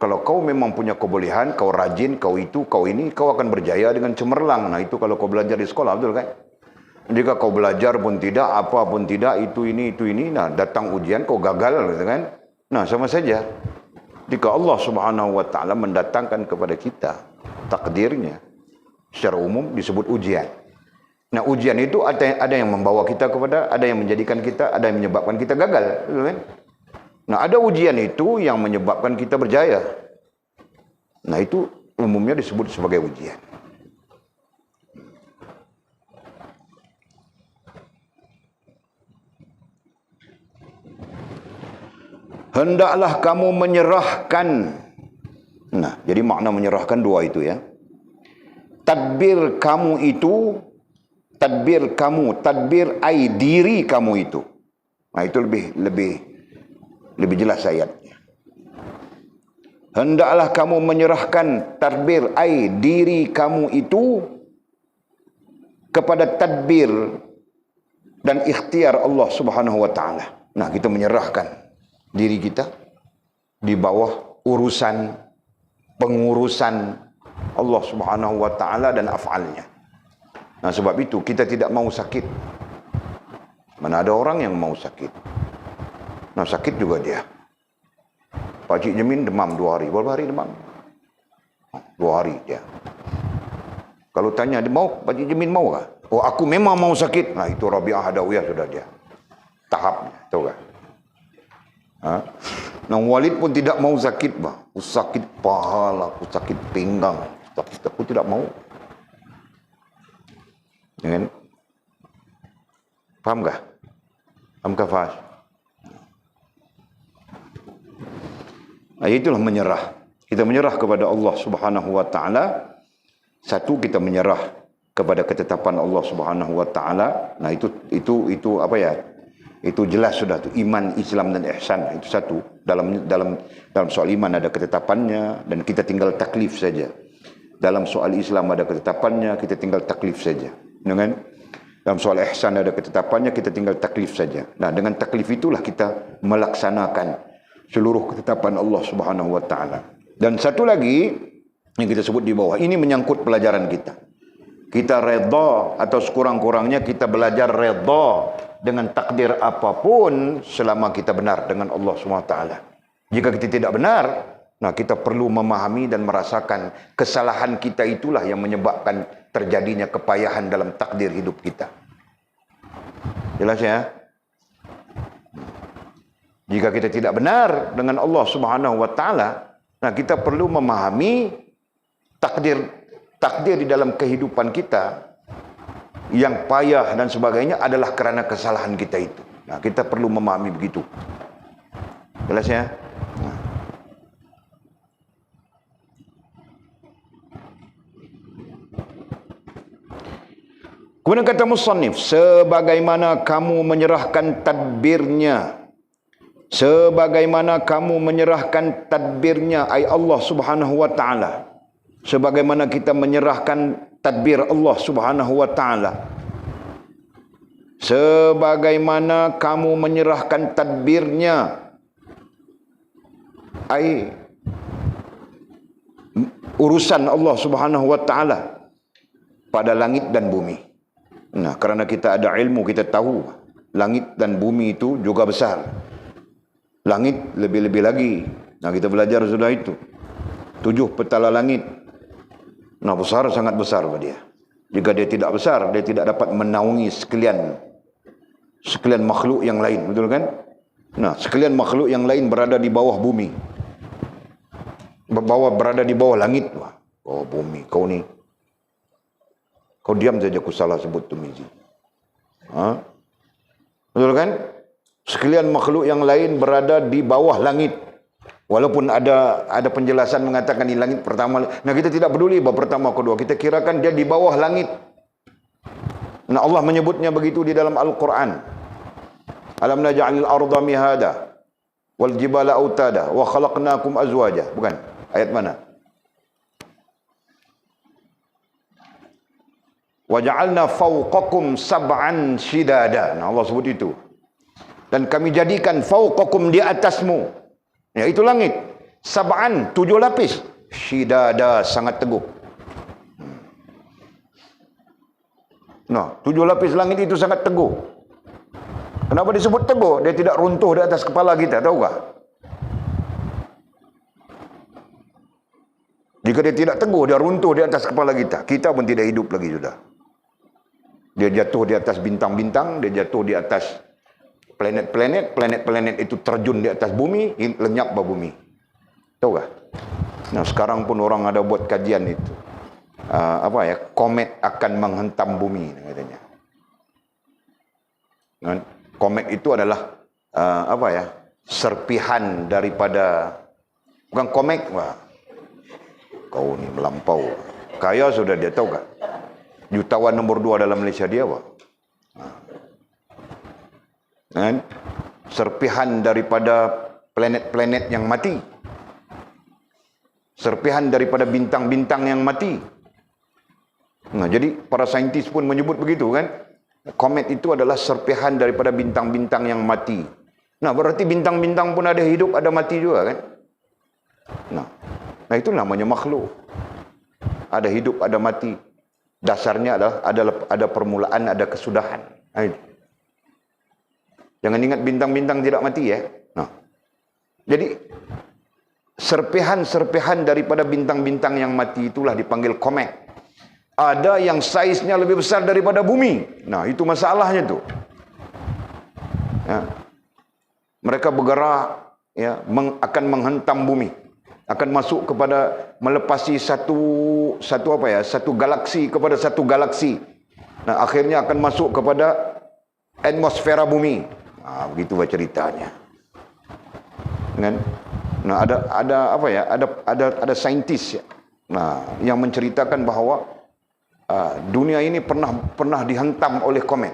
Kalau kau memang punya kebolehan, kau rajin, kau itu, kau ini, kau akan berjaya dengan cemerlang. Nah itu kalau kau belajar di sekolah, betul kan? Jika kau belajar pun tidak, apa pun tidak, itu ini, nah datang ujian kau gagal, gitu kan? Nah sama saja. Jika Allah Subhanahu wa taala mendatangkan kepada kita takdirnya, secara umum disebut ujian. Nah ujian itu ada yang membawa kita kepada, ada yang menjadikan kita, ada yang menyebabkan kita gagal. Kan? Nah ada ujian itu yang menyebabkan kita berjaya. Nah itu umumnya disebut sebagai ujian. Hendaklah kamu menyerahkan. Nah jadi makna menyerahkan dua itu ya. Tadbir kamu itu tadbir kamu, tadbir ai diri kamu itu. Nah, itu lebih jelas ayatnya. Hendaklah kamu menyerahkan tadbir ai diri kamu itu kepada tadbir dan ikhtiar Allah Subhanahu wa taala. Nah, kita menyerahkan diri kita di bawah urusan pengurusan Allah Subhanahu wa taala dan af'alnya. Nah, sebab itu kita tidak mau sakit. Mana ada orang yang mau sakit. Nah, sakit juga dia. Pak Cik Jamin demam 2 hari. Berapa hari demam? 2 hari dia. Kalau tanya dia mau, Pak Cik Jamin mau kah? Oh, aku memang mau sakit. Nah, itu Rabi'ah Adawiyah sudah dia. Tahapnya, tahu tak? Nah, Walid pun tidak mau sakit, bah. Aku sakit pahala, aku sakit pinggang. Aku tidak mau. Ya kan? Faham kah? Faham kah, Fahas? Nah, itulah menyerah. Kita menyerah kepada Allah Subhanahu wa taala. Satu, kita menyerah kepada ketetapan Allah Subhanahu wa taala. Nah, itu apa ya? Itu jelas sudah tu iman, Islam dan ihsan. Itu satu. Dalam soal iman ada ketetapannya dan kita tinggal taklif saja. Dalam soal Islam ada ketetapannya, kita tinggal taklif saja. Dengan dalam soal ihsan ada ketetapannya, kita tinggal taklif saja. Nah, dengan taklif itulah kita melaksanakan seluruh ketetapan Allah Subhanahu wa taala. Dan satu lagi yang kita sebut di bawah, ini menyangkut pelajaran kita. Kita redha atau sekurang-kurangnya kita belajar redha dengan takdir apapun selama kita benar dengan Allah Subhanahu wa taala. Jika kita tidak benar, nah kita perlu memahami dan merasakan kesalahan kita itulah yang menyebabkan terjadinya kepayahan dalam takdir hidup kita. Jelas ya? Jika kita tidak benar dengan Allah Subhanahu wa taala, nah kita perlu memahami takdir di dalam kehidupan kita yang payah dan sebagainya adalah kerana kesalahan kita itu. Nah, kita perlu memahami begitu. Jelas ya? Nah. Kemudian kata musannif, sebagaimana kamu menyerahkan tadbirnya, sebagaimana kamu menyerahkan tadbirnya ay Allah Subhanahu wa taala, sebagaimana kita menyerahkan tadbir Allah Subhanahu wa taala, sebagaimana kamu menyerahkan tadbirnya ay urusan Allah Subhanahu wa taala pada langit dan bumi. Nah, kerana kita ada ilmu, kita tahu langit dan bumi itu juga besar. Langit lebih-lebih lagi. Nah, kita belajar sudah itu. 7 petala langit. Nah, besar, sangat besar pada dia. Jika dia tidak besar, dia tidak dapat menaungi sekalian makhluk yang lain. Betul kan? Nah, sekalian makhluk yang lain berada di bawah bumi. Berada di bawah langit. Oh, bumi, kau ni. Kau diam saja, aku salah sebut tu Mizi. Betul kan? Sekalian makhluk yang lain berada di bawah langit. Walaupun ada penjelasan mengatakan di langit pertama. Nah, kita tidak peduli bahawa pertama kedua. Kita kirakan dia di bawah langit. Nah, Allah menyebutnya begitu di dalam Al-Quran. Alam naj'alil arda mihada wal jibala autada wa khalaqnakum azwaja. Bukan? Ayat mana? Wa ja'alna fawqakum sab'an shidada. Nah, Allah sebut itu. Dan kami jadikan fawqakum di atasmu, yaitu langit, sab'an 7 lapis, shidada sangat teguh. Nah, 7 lapis langit itu sangat teguh. Kenapa disebut teguh? Dia tidak runtuh di atas kepala kita, tahu tak? Jika dia tidak teguh, dia runtuh di atas kepala kita, kita pun tidak hidup lagi sudah. Dia jatuh di atas bintang-bintang, dia jatuh di atas planet-planet, planet-planet itu terjun di atas bumi, lenyap bawah bumi. Tahu tak? Nah, sekarang pun orang ada buat kajian itu. Komet akan menghentam bumi, katanya. Komet itu adalah serpihan daripada, bukan komet, wah. Kau ni melampau. Kaya sudah dia, tahu tak? Jutawan nombor 2 dalam Malaysia dia apa? Kan? Serpihan daripada planet-planet yang mati. Serpihan daripada bintang-bintang yang mati. Nah, jadi para saintis pun menyebut begitu kan. Komet itu adalah serpihan daripada bintang-bintang yang mati. Nah, berarti bintang-bintang pun ada hidup, ada mati juga kan. Nah itu namanya makhluk. Ada hidup, ada mati. Dasarnya adalah ada permulaan, ada kesudahan. Jangan ingat bintang-bintang tidak mati ya. Nah, jadi serpihan-serpihan daripada bintang-bintang yang mati itulah dipanggil komet. Ada yang saiznya lebih besar daripada bumi. Nah, itu masalahnya tuh. Ya. Mereka bergerak ya, akan menghentam bumi. Akan masuk kepada melepasi satu galaksi kepada satu galaksi. Nah, akhirnya akan masuk kepada atmosfera bumi. Nah, begitu ceritanya. Kan? Nah, ada saintis ya. Nah, yang menceritakan bahawa dunia ini pernah dihentam oleh komet.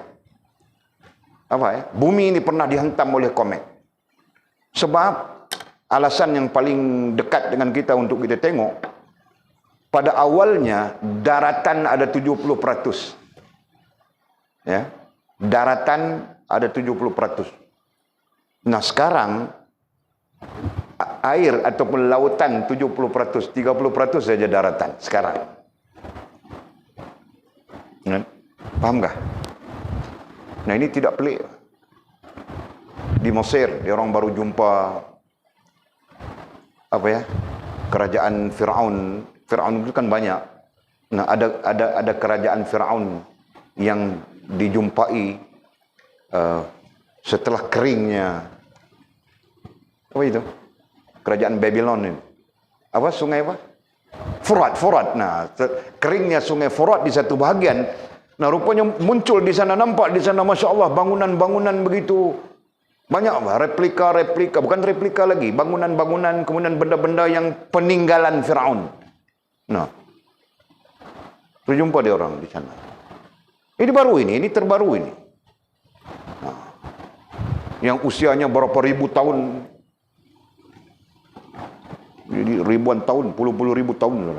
Bumi ini pernah dihentam oleh komet. Sebab alasan yang paling dekat dengan kita untuk kita tengok, pada awalnya daratan ada 70%. Ya. Daratan ada 70%. Nah, sekarang air ataupun lautan 70%, 30% saja daratan sekarang. Fahamkah? Nah, ini tidak pelik. Di Mesir, dia orang baru jumpa kerajaan Firaun. Firaun itu kan banyak. Nah, ada kerajaan Firaun yang dijumpai setelah keringnya kerajaan Babylon ini. Sungai apa? Furat. Nah, keringnya sungai Furat di satu bahagian. Nah, rupanya muncul di sana, nampak di sana, Masya Allah, bangunan-bangunan begitu banyak, replika, bukan replika lagi, bangunan-bangunan, kemudian benda-benda yang peninggalan Firaun. Nah, terjumpa dia orang di sana. Ini baru ini terbaru ini. Nah, yang usianya berapa ribu tahun, jadi ribuan tahun, puluh ribu tahun.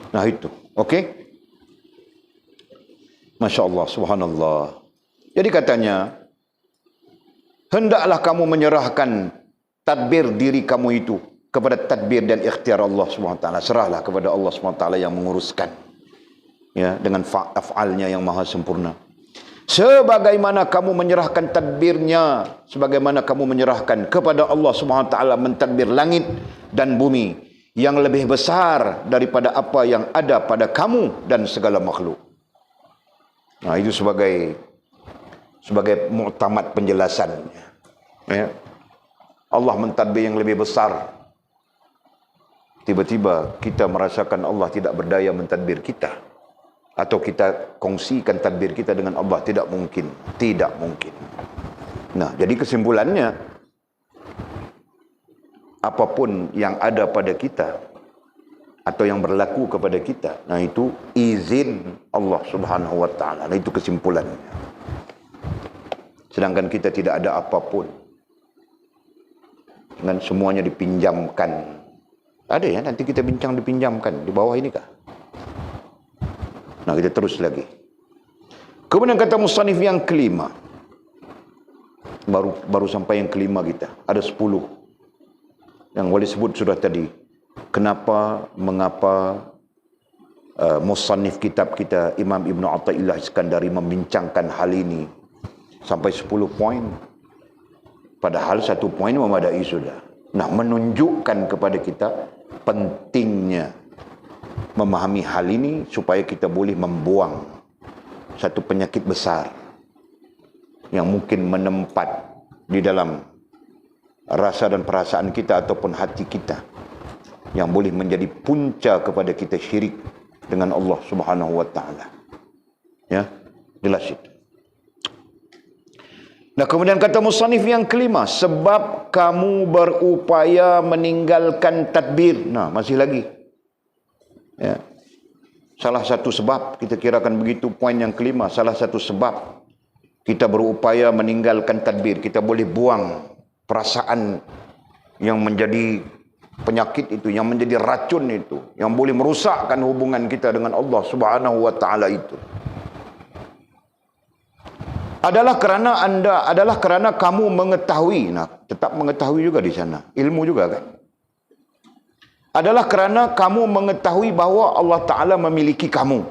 Nah itu, okey? Masya Allah, subhanallah. Jadi katanya, hendaklah kamu menyerahkan tadbir diri kamu itu kepada tadbir dan ikhtiar Allah SWT. Serahlah kepada Allah SWT yang menguruskan. Ya, dengan af'alnya yang maha sempurna. Sebagaimana kamu menyerahkan tadbirnya, sebagaimana kamu menyerahkan kepada Allah SWT mentadbir langit dan bumi yang lebih besar daripada apa yang ada pada kamu dan segala makhluk. Nah, itu sebagai muktamad penjelasannya. Ya. Allah mentadbir yang lebih besar. Tiba-tiba kita merasakan Allah tidak berdaya mentadbir kita. Atau kita kongsikan tadbir kita dengan Allah. Tidak mungkin. Tidak mungkin. Nah, jadi kesimpulannya, apapun yang ada pada kita atau yang berlaku kepada kita, nah itu izin Allah Subhanahu wa taala. Nah, itu kesimpulannya. Sedangkan kita tidak ada apapun. Dan semuanya dipinjamkan. Ada ya, nanti kita bincang dipinjamkan di bawah ini kah? Nah, kita terus lagi. Kemudian kata musannif yang kelima. Baru sampai yang kelima kita. Ada 10. Yang boleh sebut sudah tadi. Mengapa musannif kitab kita Imam Ibn Athaillah Iskandari membincangkan hal ini sampai 10 poin. Padahal 1 poin memadai sudah. Nah, menunjukkan kepada kita pentingnya memahami hal ini supaya kita boleh membuang satu penyakit besar yang mungkin menempat di dalam rasa dan perasaan kita ataupun hati kita, yang boleh menjadi punca kepada kita syirik dengan Allah Subhanahu wa taala. Ya, jelas itu. Nah, kemudian kata musannif yang kelima, sebab kamu berupaya meninggalkan tadbir. Nah, masih lagi. Ya. salah satu sebab, kita kirakan begitu, poin yang kelima, salah satu sebab kita berupaya meninggalkan tadbir, kita boleh buang perasaan yang menjadi penyakit itu, yang menjadi racun itu, yang boleh merosakkan hubungan kita dengan Allah Subhanahu wa taala itu. Adalah kerana kamu mengetahui. Nah, tetap mengetahui juga di sana. Ilmu juga kan. Adalah kerana kamu mengetahui bahawa Allah Ta'ala memiliki kamu.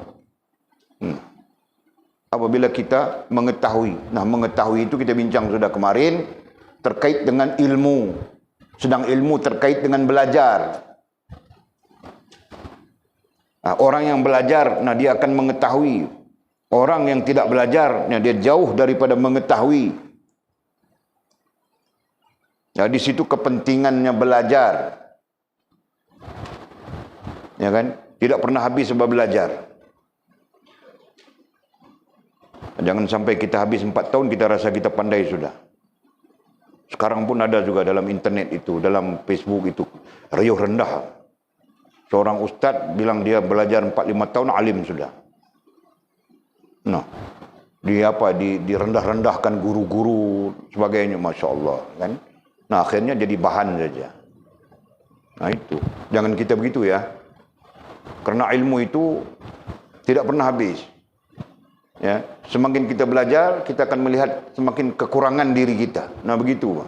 Apabila kita mengetahui. Nah, mengetahui itu kita bincang sudah kemarin. Terkait dengan ilmu. Sedang ilmu terkait dengan belajar. Nah, orang yang belajar, nah dia akan mengetahui. Orang yang tidak belajar, dia jauh daripada mengetahui. Nah, di situ kepentingannya belajar. Ya kan? Tidak pernah habis sebab belajar. Jangan sampai kita habis 4 tahun, kita rasa kita pandai sudah. Sekarang pun ada juga dalam internet itu, dalam Facebook itu, riuh rendah. Seorang ustaz bilang dia belajar 4-5 tahun, alim sudah. Nah, dia direndah-rendahkan guru-guru sebagainya, Masya Allah kan. Nah, akhirnya jadi bahan saja. Nah itu, jangan kita begitu ya. Karena ilmu itu tidak pernah habis. Ya, semakin kita belajar, kita akan melihat semakin kekurangan diri kita. Nah begitu.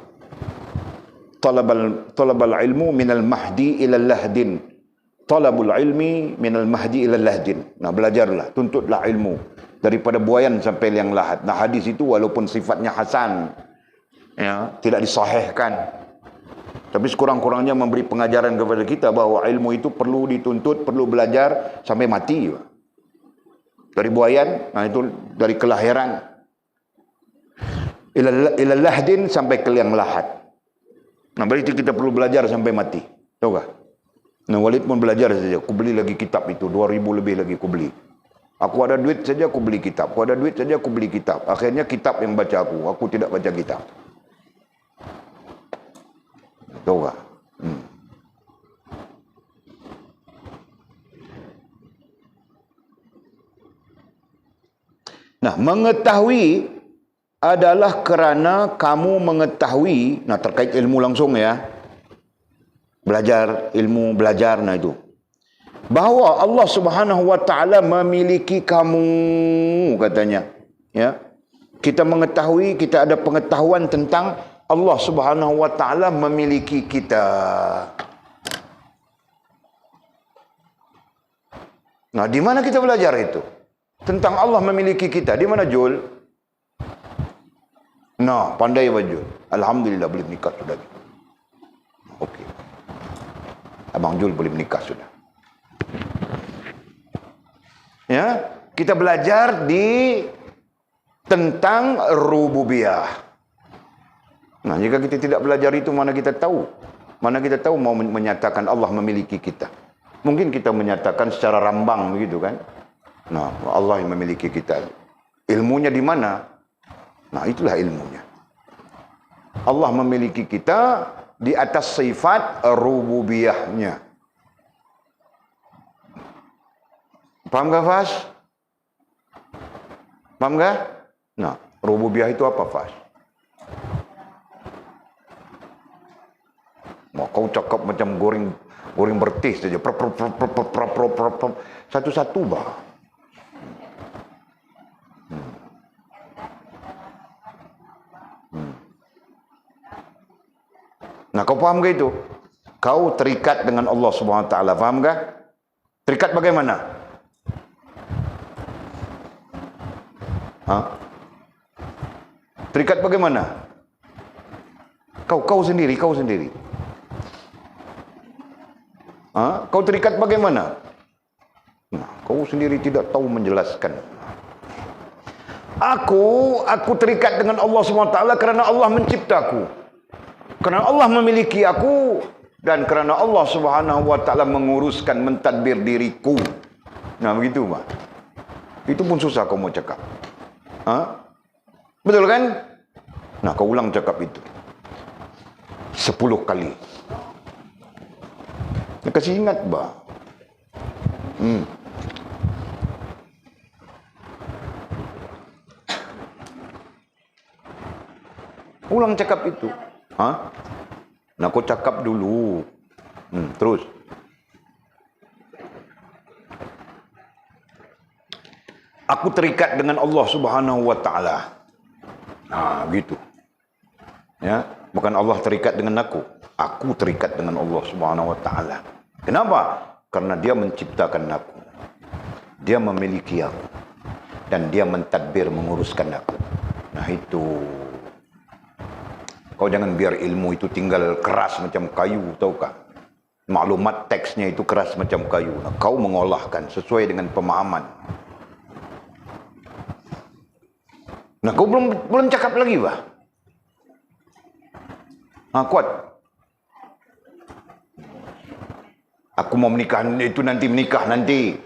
Talabal ilmu minal mahdi ilal lahdin. Talabul ilmi minal mahdi ilal lahdin. Nah, belajarlah, tuntutlah ilmu daripada buayan sampai liang lahat. Nah, hadis itu walaupun sifatnya hasan, ya, tidak disahihkan, tapi sekurang-kurangnya memberi pengajaran kepada kita bahawa ilmu itu perlu dituntut, perlu belajar sampai mati. Dari buayan, nah itu dari kelahiran, ilal lahdin sampai ke liang lahat. Nah, berarti kita perlu belajar sampai mati. Tahu tak? Nah, Walid pun belajar saja. Aku beli lagi kitab itu, 2,000 lebih lagi aku beli. Aku ada duit saja aku beli kitab. Aku ada duit saja aku beli kitab. Akhirnya kitab yang baca aku. Aku tidak baca kitab. Tahu tak? Nah, mengetahui adalah kerana kamu mengetahui. Nah, terkait ilmu langsung ya. Belajar, ilmu, belajar. Nah itu. Bahawa Allah Subhanahu wa taala memiliki kamu, katanya. Ya. Kita mengetahui, kita ada pengetahuan tentang Allah Subhanahu wa taala memiliki kita. Nah, di mana kita belajar itu? Tentang Allah memiliki kita. Di mana, Jul? Nah, pandai Jul. Alhamdulillah boleh menikah sudah. Okey. Abang Jul boleh menikah sudah. Ya, kita belajar tentang rububiyah. Nah, jika kita tidak belajar itu, mana kita tahu? Mana kita tahu mau menyatakan Allah memiliki kita? Mungkin kita menyatakan secara rambang begitu kan? Nah, Allah yang memiliki kita. Ilmunya di mana? Nah, itulah ilmunya. Allah memiliki kita di atas sifat rububiyahnya. Faham gak, Fas? Faham gak? Nah, rububiyah itu apa, Fas? Mau kau cakap macam goreng bertis saja. Satu-satu bah. Nah, kau faham ke itu? Kau terikat dengan Allah Subhanahu wa taala, faham ke? Terikat bagaimana? Terikat bagaimana? Kau sendiri. Kau terikat bagaimana? Nah, kau sendiri tidak tahu menjelaskan. Aku terikat dengan Allah SWT kerana Allah menciptaku. Kerana Allah memiliki aku dan kerana Allah Subhanahu wa taala menguruskan, mentadbir diriku. Nah, begitu, Pak. Itu pun susah kau mau cakap. Betul kan? Nah, kau ulang cakap itu 10 kali. Kasih ingat, bah. Ulang cakap itu. Ha? Nah, kau cakap dulu. Terus. Aku terikat dengan Allah Subhanahu wa taala. Gitu. Ya, bukan Allah terikat dengan aku. Aku terikat dengan Allah Subhanahu wa taala. Kenapa? Karena dia menciptakan aku. Dia memiliki aku. Dan dia mentadbir menguruskan aku. Nah, itu. Kau jangan biar ilmu itu tinggal keras macam kayu, tahukah? Maklumat teksnya itu keras macam kayu. Nah, kau mengolahkan sesuai dengan pemahaman. Nah, kau belum cakap lagi, bah. Kuat. Aku mau menikah itu nanti menikah nanti.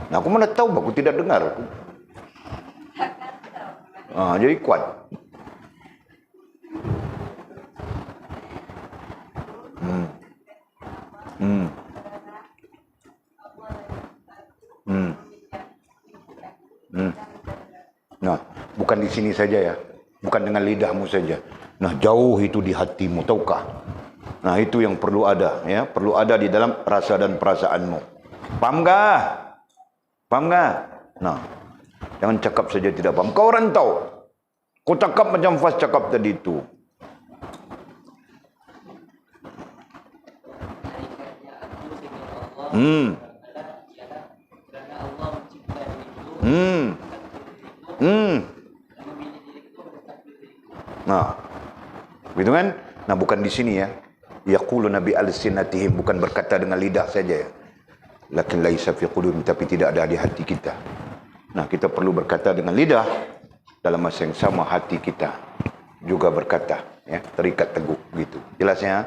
Nah, aku mana tahu, bah. Aku tidak dengar. Jadi kuat. Nah, bukan di sini saja ya. Bukan dengan lidahmu saja. Nah, jauh itu di hatimu, tahukah? Nah, itu yang perlu ada, ya. Perlu ada di dalam rasa dan perasaanmu. Paham gak? Paham gak? Nah, jangan cakap saja tidak paham. Kau rantau. Kau cakap macam Fas cakap tadi itu. Nah, gitu kan? Nah, bukan di sini ya. Yaquluna bi alsinatihim, bukan berkata dengan lidah saja ya. Lakin laisa fi qulubihim, tapi tidak ada di hati kita. Nah, kita perlu berkata dengan lidah, dalam masa yang sama hati kita juga berkata, ya, terikat teguh gitu. Jelasnya?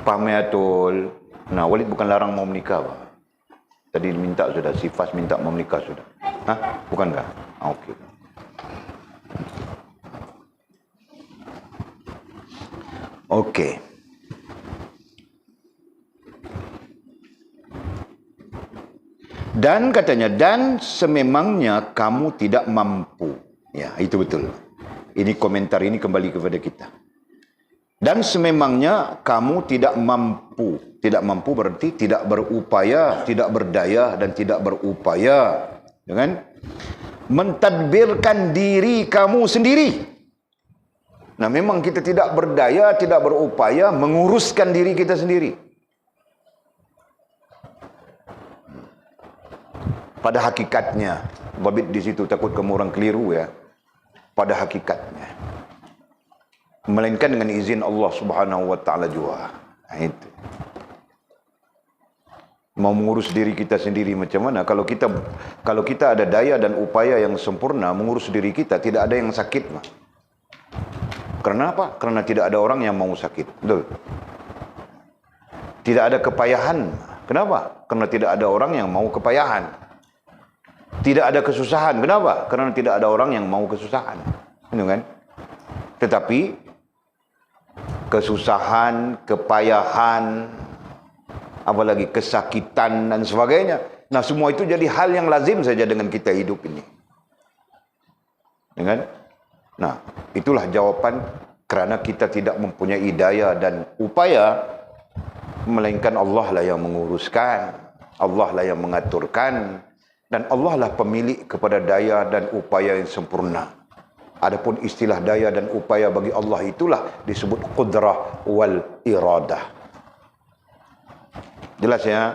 Paham ya, Tul? Nah, Walid bukan larang mau menikah, Pak. Tadi minta sudah, si Fas minta mau menikah sudah. Hah? Bukankah? Okey. Okey. Dan katanya, dan sememangnya kamu tidak mampu. Ya, itu betul. Ini komentar ini kembali kepada kita. Dan sememangnya kamu tidak mampu. Tidak mampu berarti tidak berupaya, tidak berdaya dan tidak berupaya. Ya kan? Mentadbirkan diri kamu sendiri. Nah, memang kita tidak berdaya, tidak berupaya menguruskan diri kita sendiri. Pada hakikatnya, babit di situ takut kamu orang keliru ya. Pada hakikatnya, melainkan dengan izin Allah Subhanahu wa taala juga. Nah, itu. Mau mengurus diri kita sendiri macam mana? Kalau kita ada daya dan upaya yang sempurna mengurus diri kita, tidak ada yang sakit, mah. Karena apa? Karena tidak ada orang yang mau sakit. Betul. Tidak ada kepayahan. Kenapa? Karena tidak ada orang yang mau kepayahan. Tidak ada kesusahan. Kenapa? Karena tidak ada orang yang mau kesusahan. Betul kan? Tetapi kesusahan, kepayahan, apalagi kesakitan dan sebagainya. Nah, semua itu jadi hal yang lazim saja dengan kita hidup ini. Ya kan? Nah, itulah jawaban kerana kita tidak mempunyai daya dan upaya, melainkan Allah lah yang menguruskan, Allah lah yang mengaturkan, dan Allah lah pemilik kepada daya dan upaya yang sempurna. Adapun istilah daya dan upaya bagi Allah itulah disebut qudrah wal iradah. Jelas ya?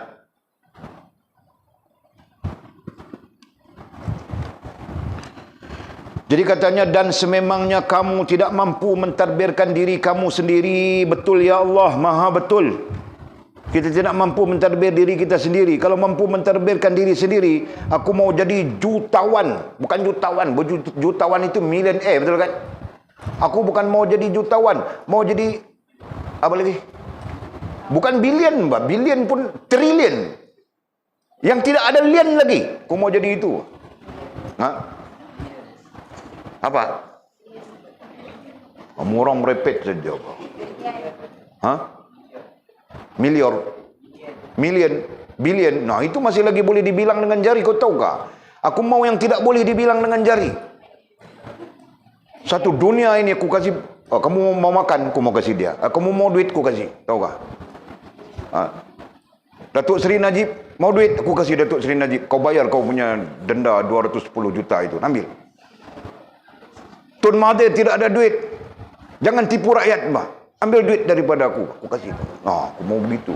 Jadi katanya, dan sememangnya kamu tidak mampu mentadbirkan diri kamu sendiri. Betul ya Allah, maha betul. Kita tidak mampu mentadbir diri kita sendiri. Kalau mampu mentadbirkan diri sendiri, aku mau jadi jutawan. Bukan jutawan, jutawan itu millionaire, betul kan? Aku bukan mau jadi jutawan, mau jadi apa lagi? Bukan bilion, Mbak. Bilion pun triliun. Yang tidak ada lian lagi. Aku mau jadi itu. Apa? Kamu orang merepet saja. Miliar, million, billion. Nah, itu masih lagi boleh dibilang dengan jari. Kau tahu kah? Aku mau yang tidak boleh dibilang dengan jari. 1 Satu dunia ini aku kasih, kamu mau makan, aku mau kasih dia. Kamu mau duit, aku kasih. Tahu kah? Datuk Seri Najib, mau duit, aku kasih Datuk Seri Najib. Kau bayar kau punya denda 210 juta itu. Ambil. Tun Mahathir tidak ada duit. Jangan tipu rakyat, mbak. Ambil duit daripada aku kasih. Aku mau begitu.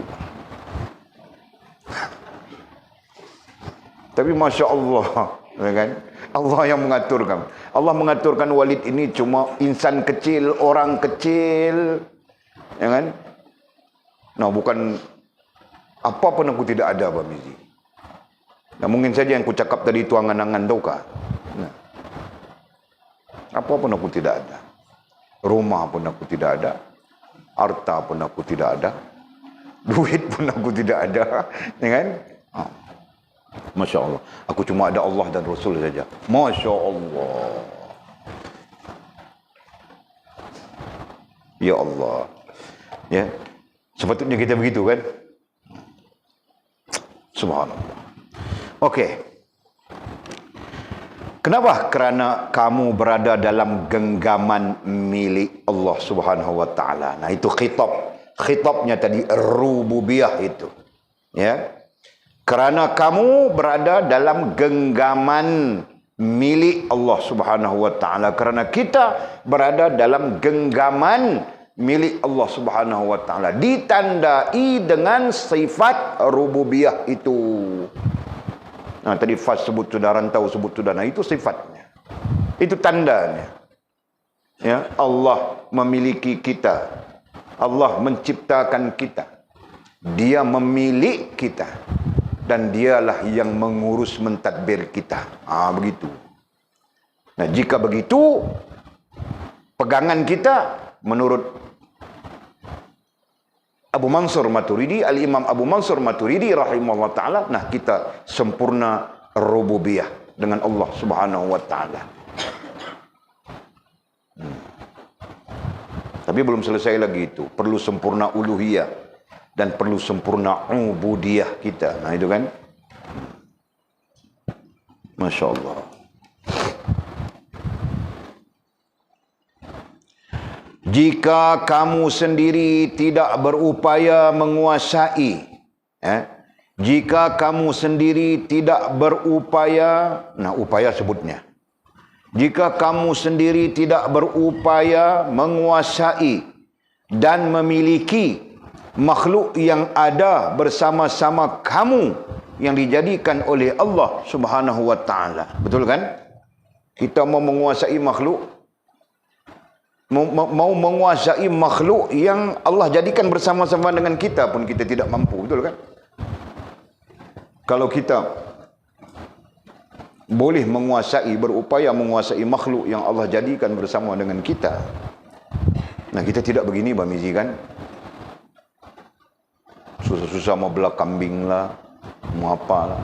Tapi Masya Allah, kan? Allah yang mengaturkan. Allah mengaturkan Walid ini cuma insan kecil, orang kecil, ya kan? Nah, bukan apa pun aku tidak ada, Pak Mizi. Nah, mungkin saja yang aku cakap tadi itu angan-angan, tahukah? Nah, apa pun aku tidak ada. Rumah pun aku tidak ada. Harta pun aku tidak ada. Duit pun aku tidak ada, ya kan? Masya Allah. Aku cuma ada Allah dan Rasul saja. Masya Allah. Ya Allah. Ya. Sepatutnya kita begitu kan? Subhanallah. Okey. Kenapa? Kerana kamu berada dalam genggaman milik Allah Subhanahu wa taala. Nah, itu khitab. Khitabnya tadi rububiyah itu. Ya. Kerana kamu berada dalam genggaman milik Allah Subhanahu wa taala. Kerana kita berada dalam genggaman milik Allah Subhanahu wa taala, ditandai dengan sifat rububiyah itu. Nah, tadi fas sebut sudah, rantau sebut sudah. Nah, itu sifatnya. Itu tandanya. Ya, Allah memiliki kita. Allah menciptakan kita. Dia memiliki kita. Dan dialah yang mengurus mentadbir kita. Begitu. Nah, jika begitu, pegangan kita menurut Abu Mansur Maturidi, Al-Imam Abu Mansur Maturidi rahimahullah ta'ala, nah, kita sempurna rububiyah dengan Allah Subhanahu wa ta'ala. Tapi belum selesai lagi itu. Perlu sempurna uluhiyah. Dan perlu sempurna ubudiyah kita. Nah, itu kan. Masya Allah. Jika kamu sendiri tidak berupaya menguasai, jika kamu sendiri tidak berupaya, nah, upaya sebutnya. Jika kamu sendiri tidak berupaya menguasai dan memiliki makhluk yang ada bersama-sama kamu yang dijadikan oleh Allah Subhanahu wa taala. Betul kan? Kita mau menguasai makhluk, mau menguasai makhluk yang Allah jadikan bersama-sama dengan kita pun kita tidak mampu. Betul kan? Kalau kita boleh menguasai, berupaya menguasai makhluk yang Allah jadikan bersama dengan kita, nah, kita tidak begini, Bang Mizi, kan? Susah-susah mau belah kambing lah, mau apa lah.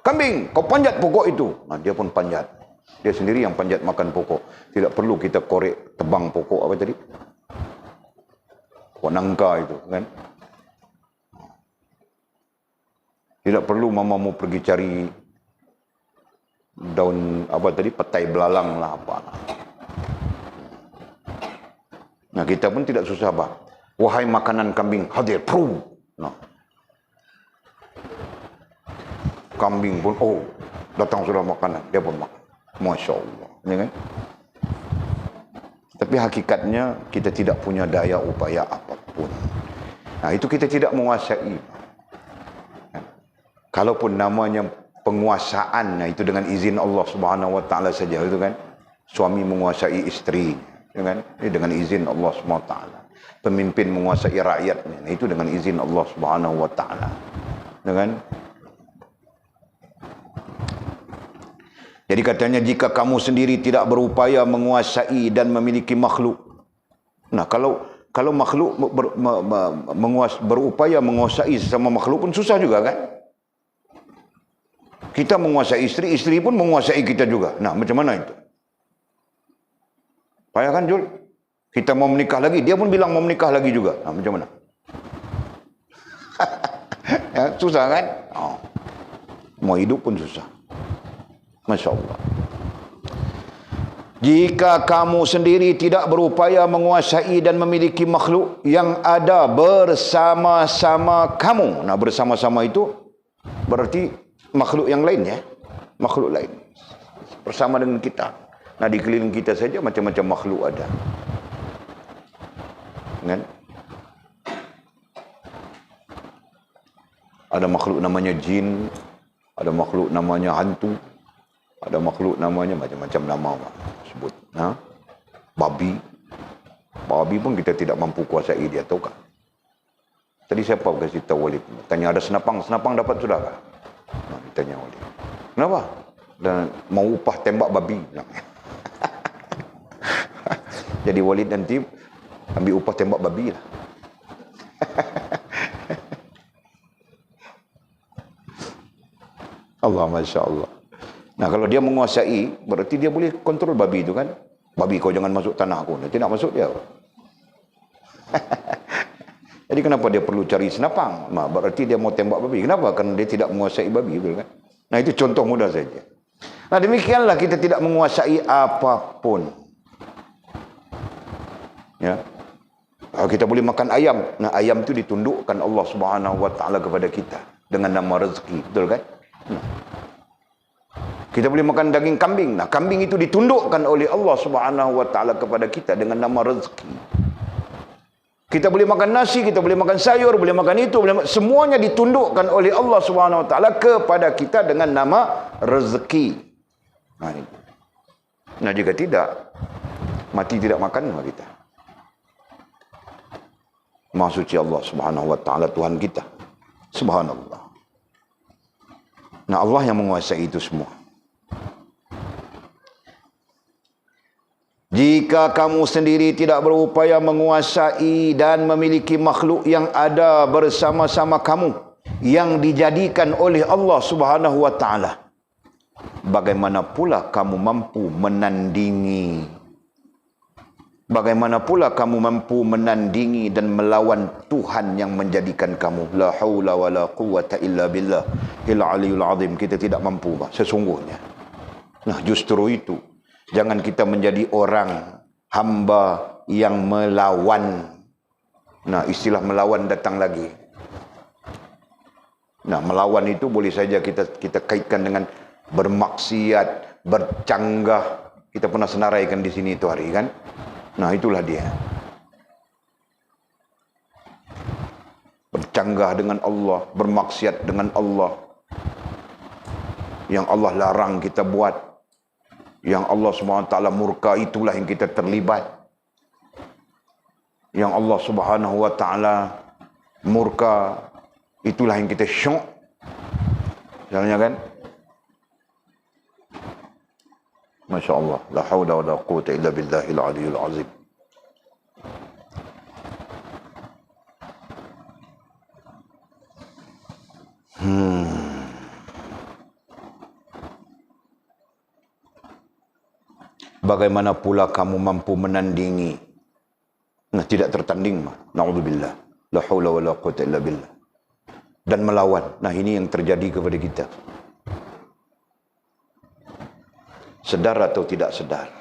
Kambing, kau panjat pokok itu. Nah, dia pun panjat. Dia sendiri yang panjat makan pokok. Tidak perlu kita korek tebang pokok apa tadi? Pokok nangka itu, kan? Tidak perlu mamamu pergi cari daun apa tadi, petai belalang lah apa lah. Nah, kita pun tidak susah, Bang. Wahai makanan kambing, hadir, pru. Nah. Kambing pun, datang sudah makanan, dia pun makan. Masya Allah. Ya kan? Tapi hakikatnya, kita tidak punya daya upaya apapun. Nah, itu kita tidak menguasai. Kalaupun namanya penguasaan, nah, itu dengan izin Allah Subhanahu wa taala saja, itu kan. Suami menguasai istri, ya kan? Ini dengan izin Allah Subhanahu wa taala. Pemimpin menguasai rakyatnya, itu dengan izin Allah Subhanahu wa taala. Dengan jadi katanya, jika kamu sendiri tidak berupaya menguasai dan memiliki makhluk. Nah, kalau makhluk berupaya menguasai sesama makhluk pun susah juga, kan? Kita menguasai istri, istri pun menguasai kita juga. Nah, macam mana itu? Payah kan, Jul? Kita mau menikah lagi, dia pun bilang mau menikah lagi juga. Nah, macam mana? Ya, susah kan? Mau hidup pun susah. Masya Allah. Jika kamu sendiri tidak berupaya menguasai dan memiliki makhluk yang ada bersama-sama kamu. Nah, bersama-sama itu berarti makhluk yang lain ya. Makhluk lain. Bersama dengan kita. Nah, di keliling kita saja macam-macam makhluk ada. Kan? Ada makhluk namanya jin, ada makhluk namanya hantu, ada makhluk namanya macam-macam nama sebut. Ha? Babi. Babi pun kita tidak mampu kuasai dia, tahu tak? Tadi siapa kasih tahu Walid? Tanya ada senapang. Senapang dapat sudah kah? Nah, ditanya Walid. Kenapa? Dan mau upah tembak babi. Jadi Walid nanti ambil upah tembak babi lah. Allah, Masya Allah. Nah, kalau dia menguasai, berarti dia boleh kontrol babi itu kan. Babi, kau jangan masuk tanah aku. Nanti nak masuk dia. Jadi kenapa dia perlu cari senapang? Nah, berarti dia mau tembak babi. Kenapa? Karena dia tidak menguasai babi. Betul kan? Nah, itu contoh mudah saja. Nah, demikianlah kita tidak menguasai apapun. Ya. Kalau kita boleh makan ayam. Nah, ayam itu ditundukkan Allah Subhanahu Wa Taala kepada kita. Dengan nama rezeki. Betul kan? Kita boleh makan daging kambing. Nah, kambing itu ditundukkan oleh Allah Subhanahu Wa Taala kepada kita dengan nama rezeki. Kita boleh makan nasi, kita boleh makan sayur, boleh makan itu, semuanya ditundukkan oleh Allah Subhanahu Wa Taala kepada kita dengan nama rezeki. Nah, jika tidak, mati tidak makan kita. Maha suci Allah Subhanahu Wa Taala Tuhan kita. Subhanallah. Nah, Allah yang menguasai itu semua. Jika kamu sendiri tidak berupaya menguasai dan memiliki makhluk yang ada bersama-sama kamu, yang dijadikan oleh Allah Subhanahu Wa Taala, bagaimana pula kamu mampu menandingi? Bagaimana pula kamu mampu menandingi dan melawan Tuhan yang menjadikan kamu? La haula wa la quwata illa billah il aliyul azim. Kita tidak mampu sesungguhnya. Nah, justru itu. Jangan kita menjadi orang hamba yang melawan. Nah, istilah melawan datang lagi. Nah, melawan itu boleh saja kita kaitkan dengan bermaksiat, bercanggah. Kita pernah senaraikan di sini itu hari kan. Nah, itulah dia. Bercanggah dengan Allah, bermaksiat dengan Allah. Yang Allah larang kita buat. Yang Allah SWT murka, itulah yang kita terlibat. Yang Allah SWT murka, itulah yang kita syok. Misalnya kan? Masya Allah. La hawla wa la quwata illa billahil aliyul azim. Bagaimana pula kamu mampu menandingi? Nah, tidak tertanding mah. Na'udzubillah. La haula wa la quwata illa billah. Dan melawan. Nah, ini yang terjadi kepada kita. Sedar atau tidak sedar.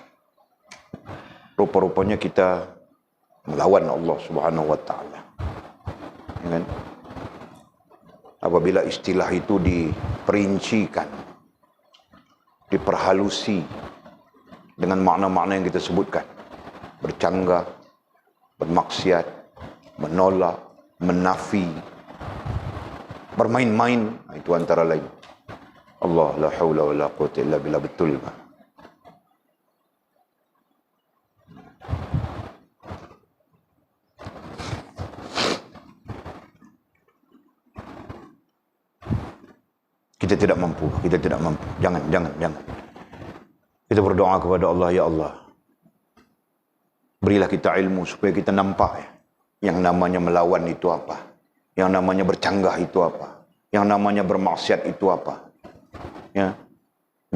Rupa-rupanya kita melawan Allah Subhanahu Wa Taala. Kan? Apabila istilah itu diperincikan, diperhalusi dengan makna-makna yang kita sebutkan. Bercanggah, bermaksiat, menolak, menafi, bermain-main, itu antara lain. Allah la haula wa la quwata illa billah, betul. Kita tidak mampu, kita tidak mampu. Jangan. Kita berdoa kepada Allah, ya Allah, berilah kita ilmu supaya kita nampak yang namanya melawan itu apa, yang namanya bercanggah itu apa, yang namanya bermaksiat itu apa. Ya.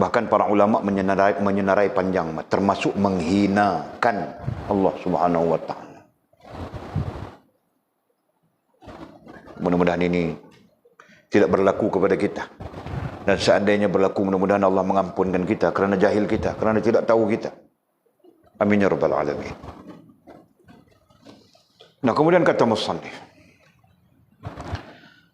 Bahkan para ulama menyenarai panjang, termasuk menghinakan Allah Subhanahu Wa Taala. Mudah-mudahan ini tidak berlaku kepada kita. Dan seandainya berlaku, mudah-mudahan Allah mengampunkan kita kerana jahil kita, kerana tidak tahu kita. Amin ya rabbal alamin. Nah, kemudian kata musannif,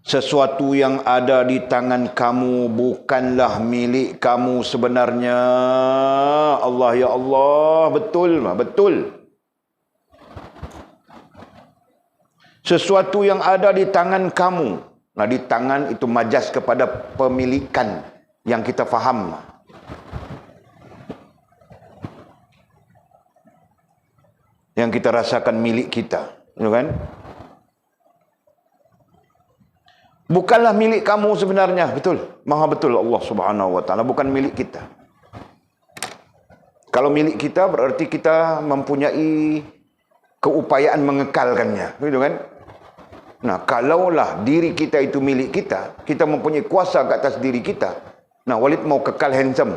sesuatu yang ada di tangan kamu bukanlah milik kamu sebenarnya. Allah, ya Allah, betul, betul. Sesuatu yang ada di tangan kamu. Nah, di tangan itu majas kepada pemilikan yang kita faham. Yang kita rasakan milik kita, kan? Bukanlah milik kamu sebenarnya, betul. Maha betul Allah Subhanahu wa taala, bukan milik kita. Kalau milik kita berarti kita mempunyai keupayaan mengekalkannya, gitu kan? Nah, kalaulah diri kita itu milik kita, kita mempunyai kuasa ke atas diri kita. Nah, Walid mau kekal handsome.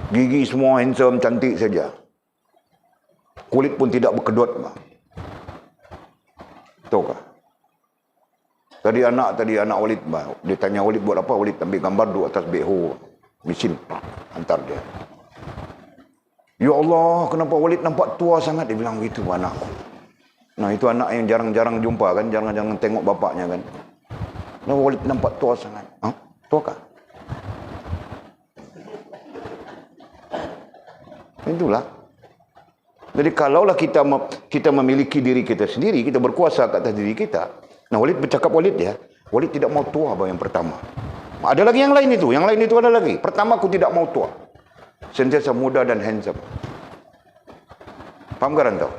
Gigi semua handsome, cantik saja. Kulit pun tidak berkedut. Tahukah? Tadi anak Walid, dia tanya Walid buat apa? Walid ambil gambar duduk atas beho mesin, hantar dia. Ya Allah, kenapa Walid nampak tua sangat? Dia bilang begitu anakku. Nah, itu anak yang jarang-jarang jumpa kan, jarang-jarang tengok bapaknya kan. Nah, Walid nampak tua sangat. Tua kah? Itulah. Jadi kalaulah kita memiliki diri kita sendiri, kita berkuasa ke atas diri kita. Nah, Walid bercakap Walid ya. Walid tidak mau tua yang pertama. Ada lagi yang lain itu. Yang lain itu ada lagi. Pertama, aku tidak mau tua. Sentiasa muda dan handsome. Faham kan tau?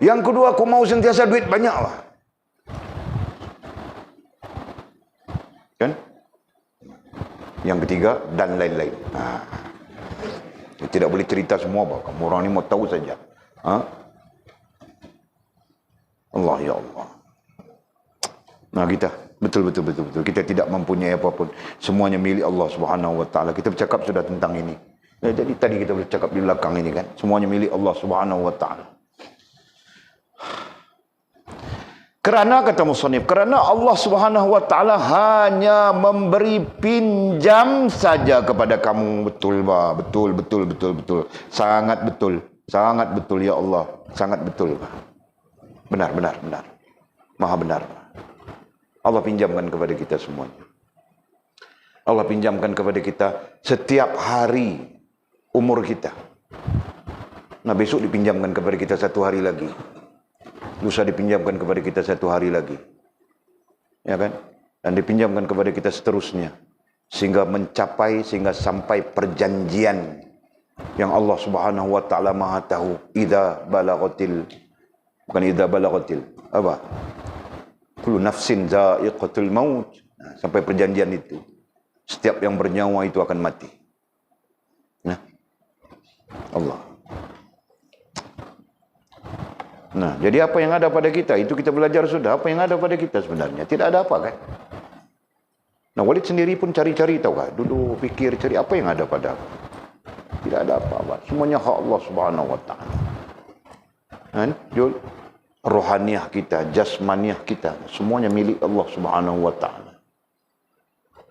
Yang kedua, aku mau sentiasa duit banyak lah. Kan? Yang ketiga, dan lain-lain. Tidak boleh cerita semua, kamu orang ni mau tahu saja. Allah, ya Allah. Nah, kita betul. Kita tidak mempunyai apapun. Semuanya milik Allah Subhanahu wa taala. Kita bercakap sudah tentang ini. Jadi tadi kita bercakap di belakang ini kan. Semuanya milik Allah Subhanahu wa taala. Kerana kata musannif, kerana Allah Subhanahu wa taala hanya memberi pinjam saja kepada kamu. Betul, betul. Sangat betul ya Allah. Sangat betul. Benar. Maha benar. Allah pinjamkan kepada kita semuanya. Allah pinjamkan kepada kita setiap hari umur kita. Nah, besok dipinjamkan kepada kita satu hari lagi. Lusa dipinjamkan kepada kita satu hari lagi. Ya kan? Dan dipinjamkan kepada kita seterusnya. Sehingga sampai perjanjian yang Allah Subhanahu wa taala Maha tahu. Apa? Kullu nafsin za'iqatul maut. Sampai perjanjian itu. Setiap yang bernyawa itu akan mati. Nah. Allah. Nah, jadi apa yang ada pada kita, itu kita belajar sudah. Apa yang ada pada kita sebenarnya, tidak ada apa kan? Nah, Walid sendiri pun cari-cari, tahu kan? Dulu pikir, cari apa yang ada pada aku. Tidak ada apa-apa. Semuanya hak Allah Subhanahu wa ta'ala. Kan? Rohaniah kita, jasmaniah kita, semuanya milik Allah Subhanahu wa ta'ala.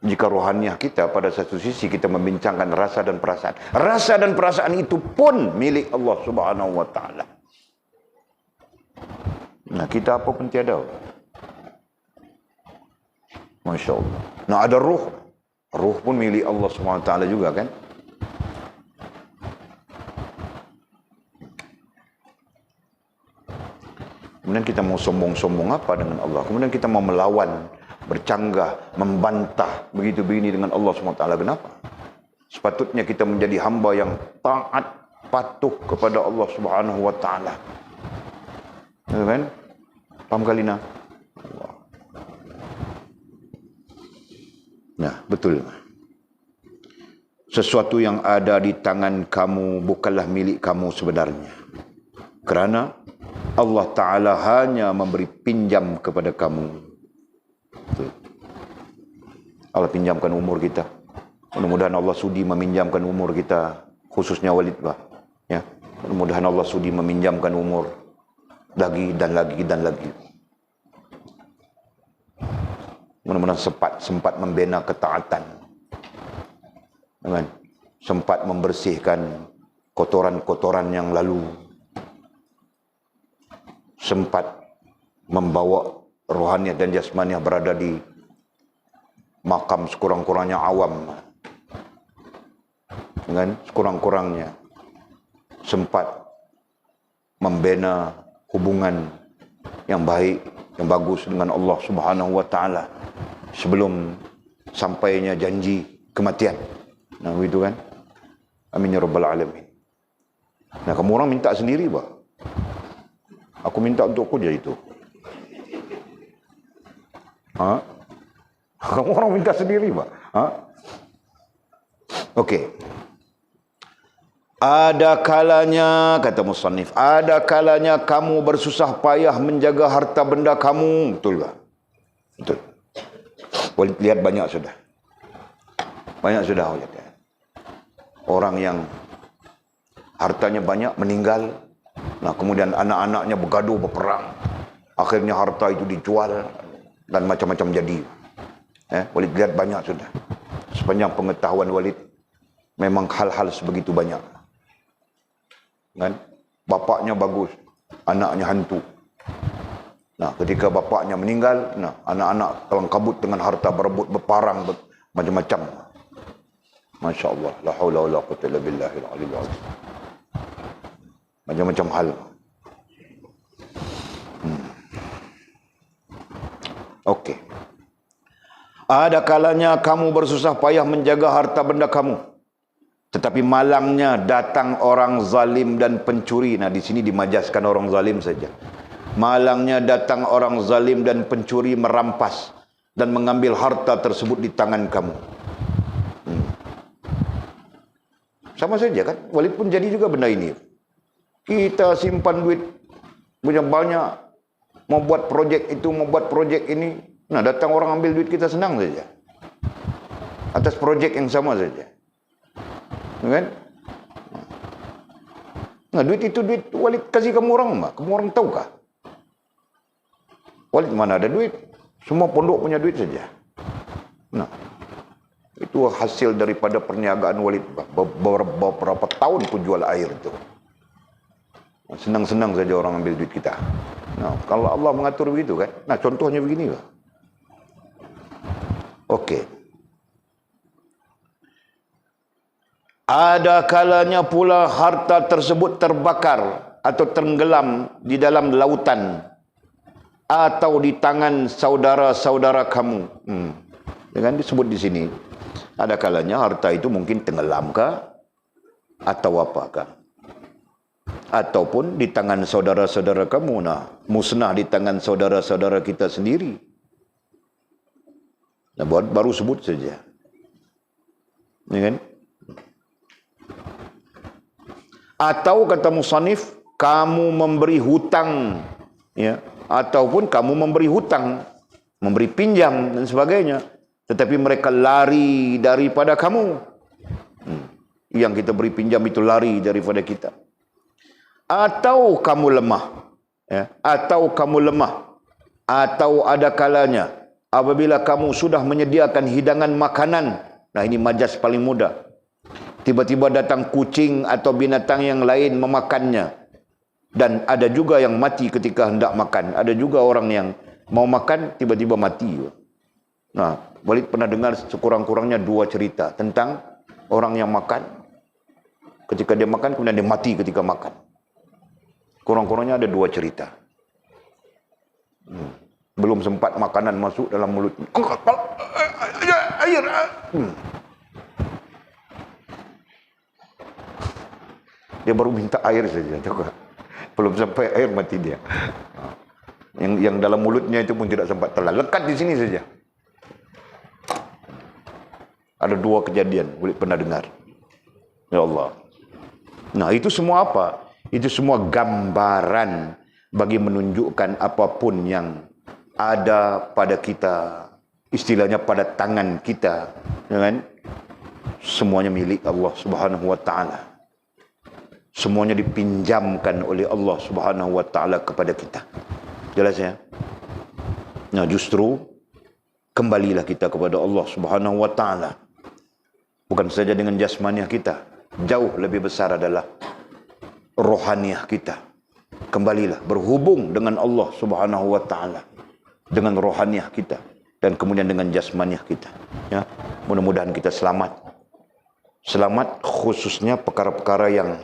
Jika rohaniah kita pada satu sisi kita membincangkan rasa dan perasaan. Rasa dan perasaan itu pun milik Allah Subhanahu wa ta'ala. Nah, kita apa pun tiada. Masya Allah. Nah, ada ruh. Ruh pun milik Allah SWT juga kan. Kemudian kita mau sombong-sombong apa dengan Allah. Kemudian kita mau melawan, bercanggah, membantah. Begitu begini dengan Allah SWT. Kenapa? Sepatutnya kita menjadi hamba yang taat, patuh kepada Allah SWT. Ya kan? Paham kali nak? Nah, betul. Sesuatu yang ada di tangan kamu bukanlah milik kamu sebenarnya. Kerana Allah Ta'ala hanya memberi pinjam kepada kamu. Betul. Allah pinjamkan umur kita. Mudah-mudahan Allah sudi meminjamkan umur kita. Khususnya Walid bah. Ya. Mudah-mudahan Allah sudi meminjamkan umur. Lagi dan lagi. Mudah-mudahan sempat membina ketaatan. Sempat membersihkan kotoran-kotoran yang lalu, sempat membawa rohaniah dan jasmaniah berada di makam sekurang-kurangnya awam, dengan sekurang-kurangnya sempat membina hubungan yang baik, yang bagus dengan Allah Subhanahu wa taala sebelum sampainya janji kematian. Nah, begitu kan? Amin ya rabbal alamin. Nah, kamu orang minta sendiri, Pak. Aku minta untuk aku je itu. Ha? Kamu orang minta sendiri, Pak. Ha? Okey. Ada kalanya, kata musannif, ada kalanya kamu bersusah payah menjaga harta benda kamu. Betul tak? Betul. Boleh lihat banyak sudah. Banyak sudah. Orang yang hartanya banyak meninggal. Nah, kemudian anak-anaknya bergaduh, berperang. Akhirnya harta itu dijual dan macam-macam jadi. Boleh lihat banyak sudah. Sepanjang pengetahuan Walid, memang hal-hal sebegitu banyak. Kan? Bapaknya bagus, anaknya hantu. Nah, ketika bapaknya meninggal, nah, anak-anak kelang kabut dengan harta, berebut, berparang, macam-macam. Masya Allah, la haula wa la quwwata illa billahil aliyyil azim. Macam-macam hal. Okey. Ada kalanya kamu bersusah payah menjaga harta benda kamu, tetapi malangnya datang orang zalim dan pencuri. Nah, di sini dimajaskan orang zalim saja. Malangnya datang orang zalim dan pencuri, merampas dan mengambil harta tersebut di tangan kamu. Sama saja kan? Walid pun jadi juga benda ini. Kita simpan duit punya banyak, mau buat projek itu, mau buat projek ini. Nah, datang orang ambil duit kita, senang saja. Atas projek yang sama saja. Kan? Nah, duit itu duit Walid kasih kamu orang, Mak. Kamu orang tahukah? Walid mana ada duit? Semua pondok punya duit saja. Nah, itu hasil daripada perniagaan Walid. Beberapa tahun pun jual air itu. Senang-senang saja orang ambil duit kita. Nah, kalau Allah mengatur begitu kan? Nah, contohnya begini, Pak. Okey. Ada kalanya pula harta tersebut terbakar atau tenggelam di dalam lautan atau di tangan saudara-saudara kamu. Dengan disebut di sini, ada kalanya harta itu mungkin tenggelam kah atau apakah, ataupun di tangan saudara-saudara kamu. Nah, musnah di tangan saudara-saudara kita sendiri. Nah, baru sebut saja. Ya kan? Atau kata musannif, kamu memberi hutang, ya, ataupun kamu memberi hutang, memberi pinjam dan sebagainya, tetapi mereka lari daripada kamu. Yang kita beri pinjam itu lari daripada kita. Atau kamu lemah, ya, atau kamu lemah, atau ada kalanya apabila kamu sudah menyediakan hidangan makanan. Nah, ini majas paling mudah. Tiba-tiba datang kucing atau binatang yang lain memakannya. Dan ada juga yang mati ketika hendak makan. Ada juga orang yang mau makan, tiba-tiba mati. Nah, Walid pernah dengar sekurang-kurangnya 2 cerita tentang orang yang makan. Ketika dia makan, kemudian dia mati ketika makan. Kurang-kurangnya ada 2 cerita. Belum sempat makanan masuk dalam mulutnya. Air. Dia baru minta air saja. Belum sampai air, mati dia. Yang dalam mulutnya itu pun tidak sempat telan. Lekat di sini saja. Ada 2 kejadian, boleh pernah dengar. Ya Allah. Nah, itu semua apa? Itu semua gambaran bagi menunjukkan apapun yang ada pada kita, istilahnya pada tangan kita, ya kan? Semuanya milik Allah Subhanahu wa taala. Semuanya dipinjamkan oleh Allah Subhanahu wa taala kepada kita. Jelas ya? Nah, justru kembalilah kita kepada Allah Subhanahu wa taala. Bukan saja dengan jasmaniah kita. Jauh lebih besar adalah rohaniah kita. Kembalilah berhubung dengan Allah Subhanahu wa taala, dengan rohaniah kita dan kemudian dengan jasmaniah kita, ya. Mudah-mudahan kita selamat. Selamat khususnya perkara-perkara yang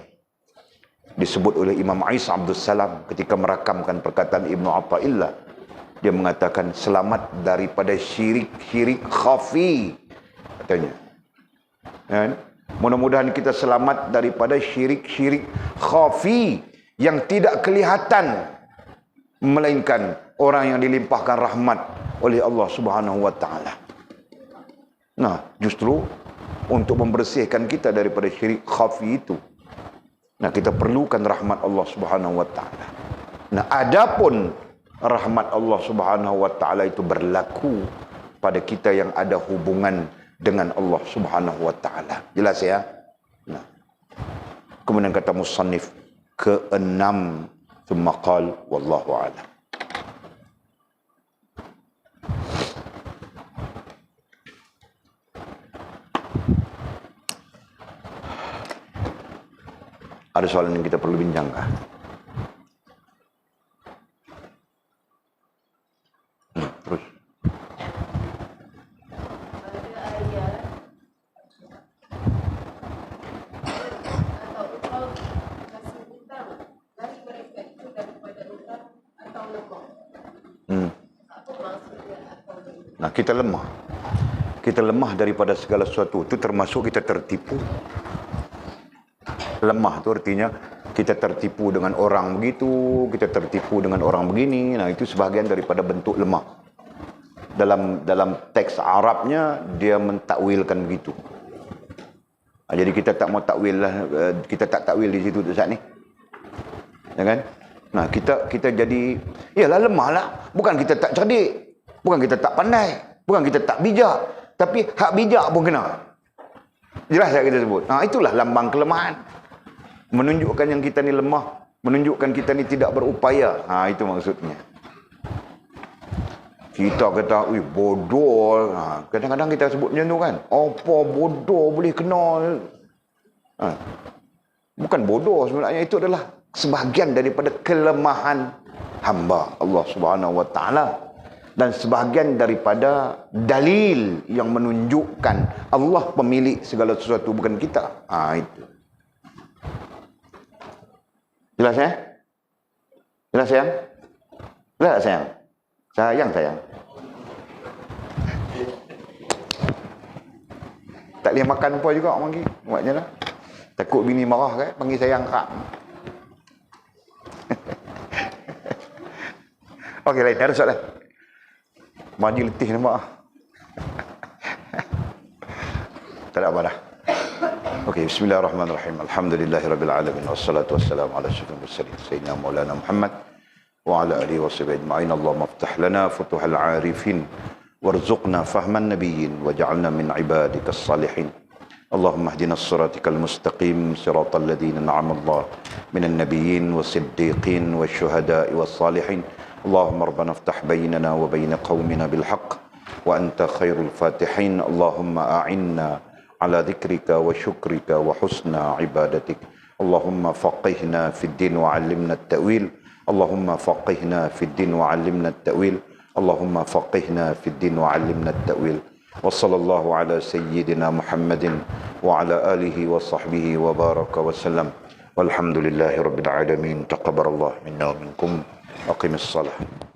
disebut oleh Imam Ais Abdul Salam ketika merakamkan perkataan Ibnu Athaillah. Dia mengatakan selamat daripada syirik-syirik khafi, katanya. Ya. Mudah-mudahan kita selamat daripada syirik-syirik khafi yang tidak kelihatan, melainkan orang yang dilimpahkan rahmat oleh Allah Subhanahu wa taala. Nah, justru untuk membersihkan kita daripada syirik khafi itu, nah, kita perlukan rahmat Allah Subhanahu wa taala. Nah, adapun rahmat Allah Subhanahu wa taala itu berlaku pada kita yang ada hubungan dengan Allah Subhanahu wa taala. Jelas ya? Nah. Kemudian kata musannif keenam, thumma qala wallahu a'lam. Ada soalan yang kita perlu bincangkan? Terus. Nah, kita lemah. Kita lemah daripada segala sesuatu. Itu termasuk kita tertipu. Lemah itu artinya kita tertipu dengan orang begitu, kita tertipu dengan orang begini. Nah, itu sebahagian daripada bentuk lemah. Dalam teks Arabnya dia mentakwilkan begitu. Nah, jadi kita tak mau takwil lah, kita tak takwil di situ saat ni. Ya kan? Nah, kita jadi yalah lemah lah. Bukan kita tak cerdik, bukan kita tak pandai, bukan kita tak bijak, tapi hak bijak pun kena. Jelas tak kita sebut? Nah, itulah lambang kelemahan. Menunjukkan yang kita ni lemah, menunjukkan kita ni tidak berupaya. Ha, itu maksudnya. Kita kata, "Ui, bodoh." Ha, kadang-kadang kita sebut macam tu kan. Apa bodoh boleh kena? Ha. Bukan bodoh sebenarnya, itu adalah sebahagian daripada kelemahan hamba Allah Subhanahu wa taala dan sebahagian daripada dalil yang menunjukkan Allah pemilik segala sesuatu, bukan kita. Ha, itu. Jelas ya? Jelas sayang? Jelas sayang? Sayang. Tak boleh makan apa juga orang panggil. Buatnya lah. Takut bini marah kan? Panggil sayang kak. Okey, lain. Ada soalan? Maju letih nampak. Tak ada apa dah. Okey, bismillahirrahmanirrahim. Alhamdulillahirabbil alamin wassalatu wassalamu ala asyrafil mursalin sayyidina maulana Muhammad wa ala alihi washabihi ajma'in. Allahumma iftah lana futuhal 'arifin warzuqna fahman nabiyyin waj'alna min ibadikas salihin. Allahumma ihdinas siratal mustaqim siratal ladzina an'ama Allah minan nabiyyin was-siddiqin wasyuhada'i was-salihin. Allahumma rabbana iftah bainana wa bain qaumina bil haqq wa anta khairul fatihin. Allahumma a'inna على ذكرك وشكرك وحسن عبادتك. اللهم فقهنا في الدين وعلمنا التأويل. اللهم فقهنا في الدين وعلمنا التأويل. اللهم فقهنا في الدين وعلمنا التأويل. وصلى الله على سيدنا محمد وعلى آله وصحبه وبارك وسلم والحمد لله رب العالمين. تقبل الله منا ومنكم. أقم الصلاة.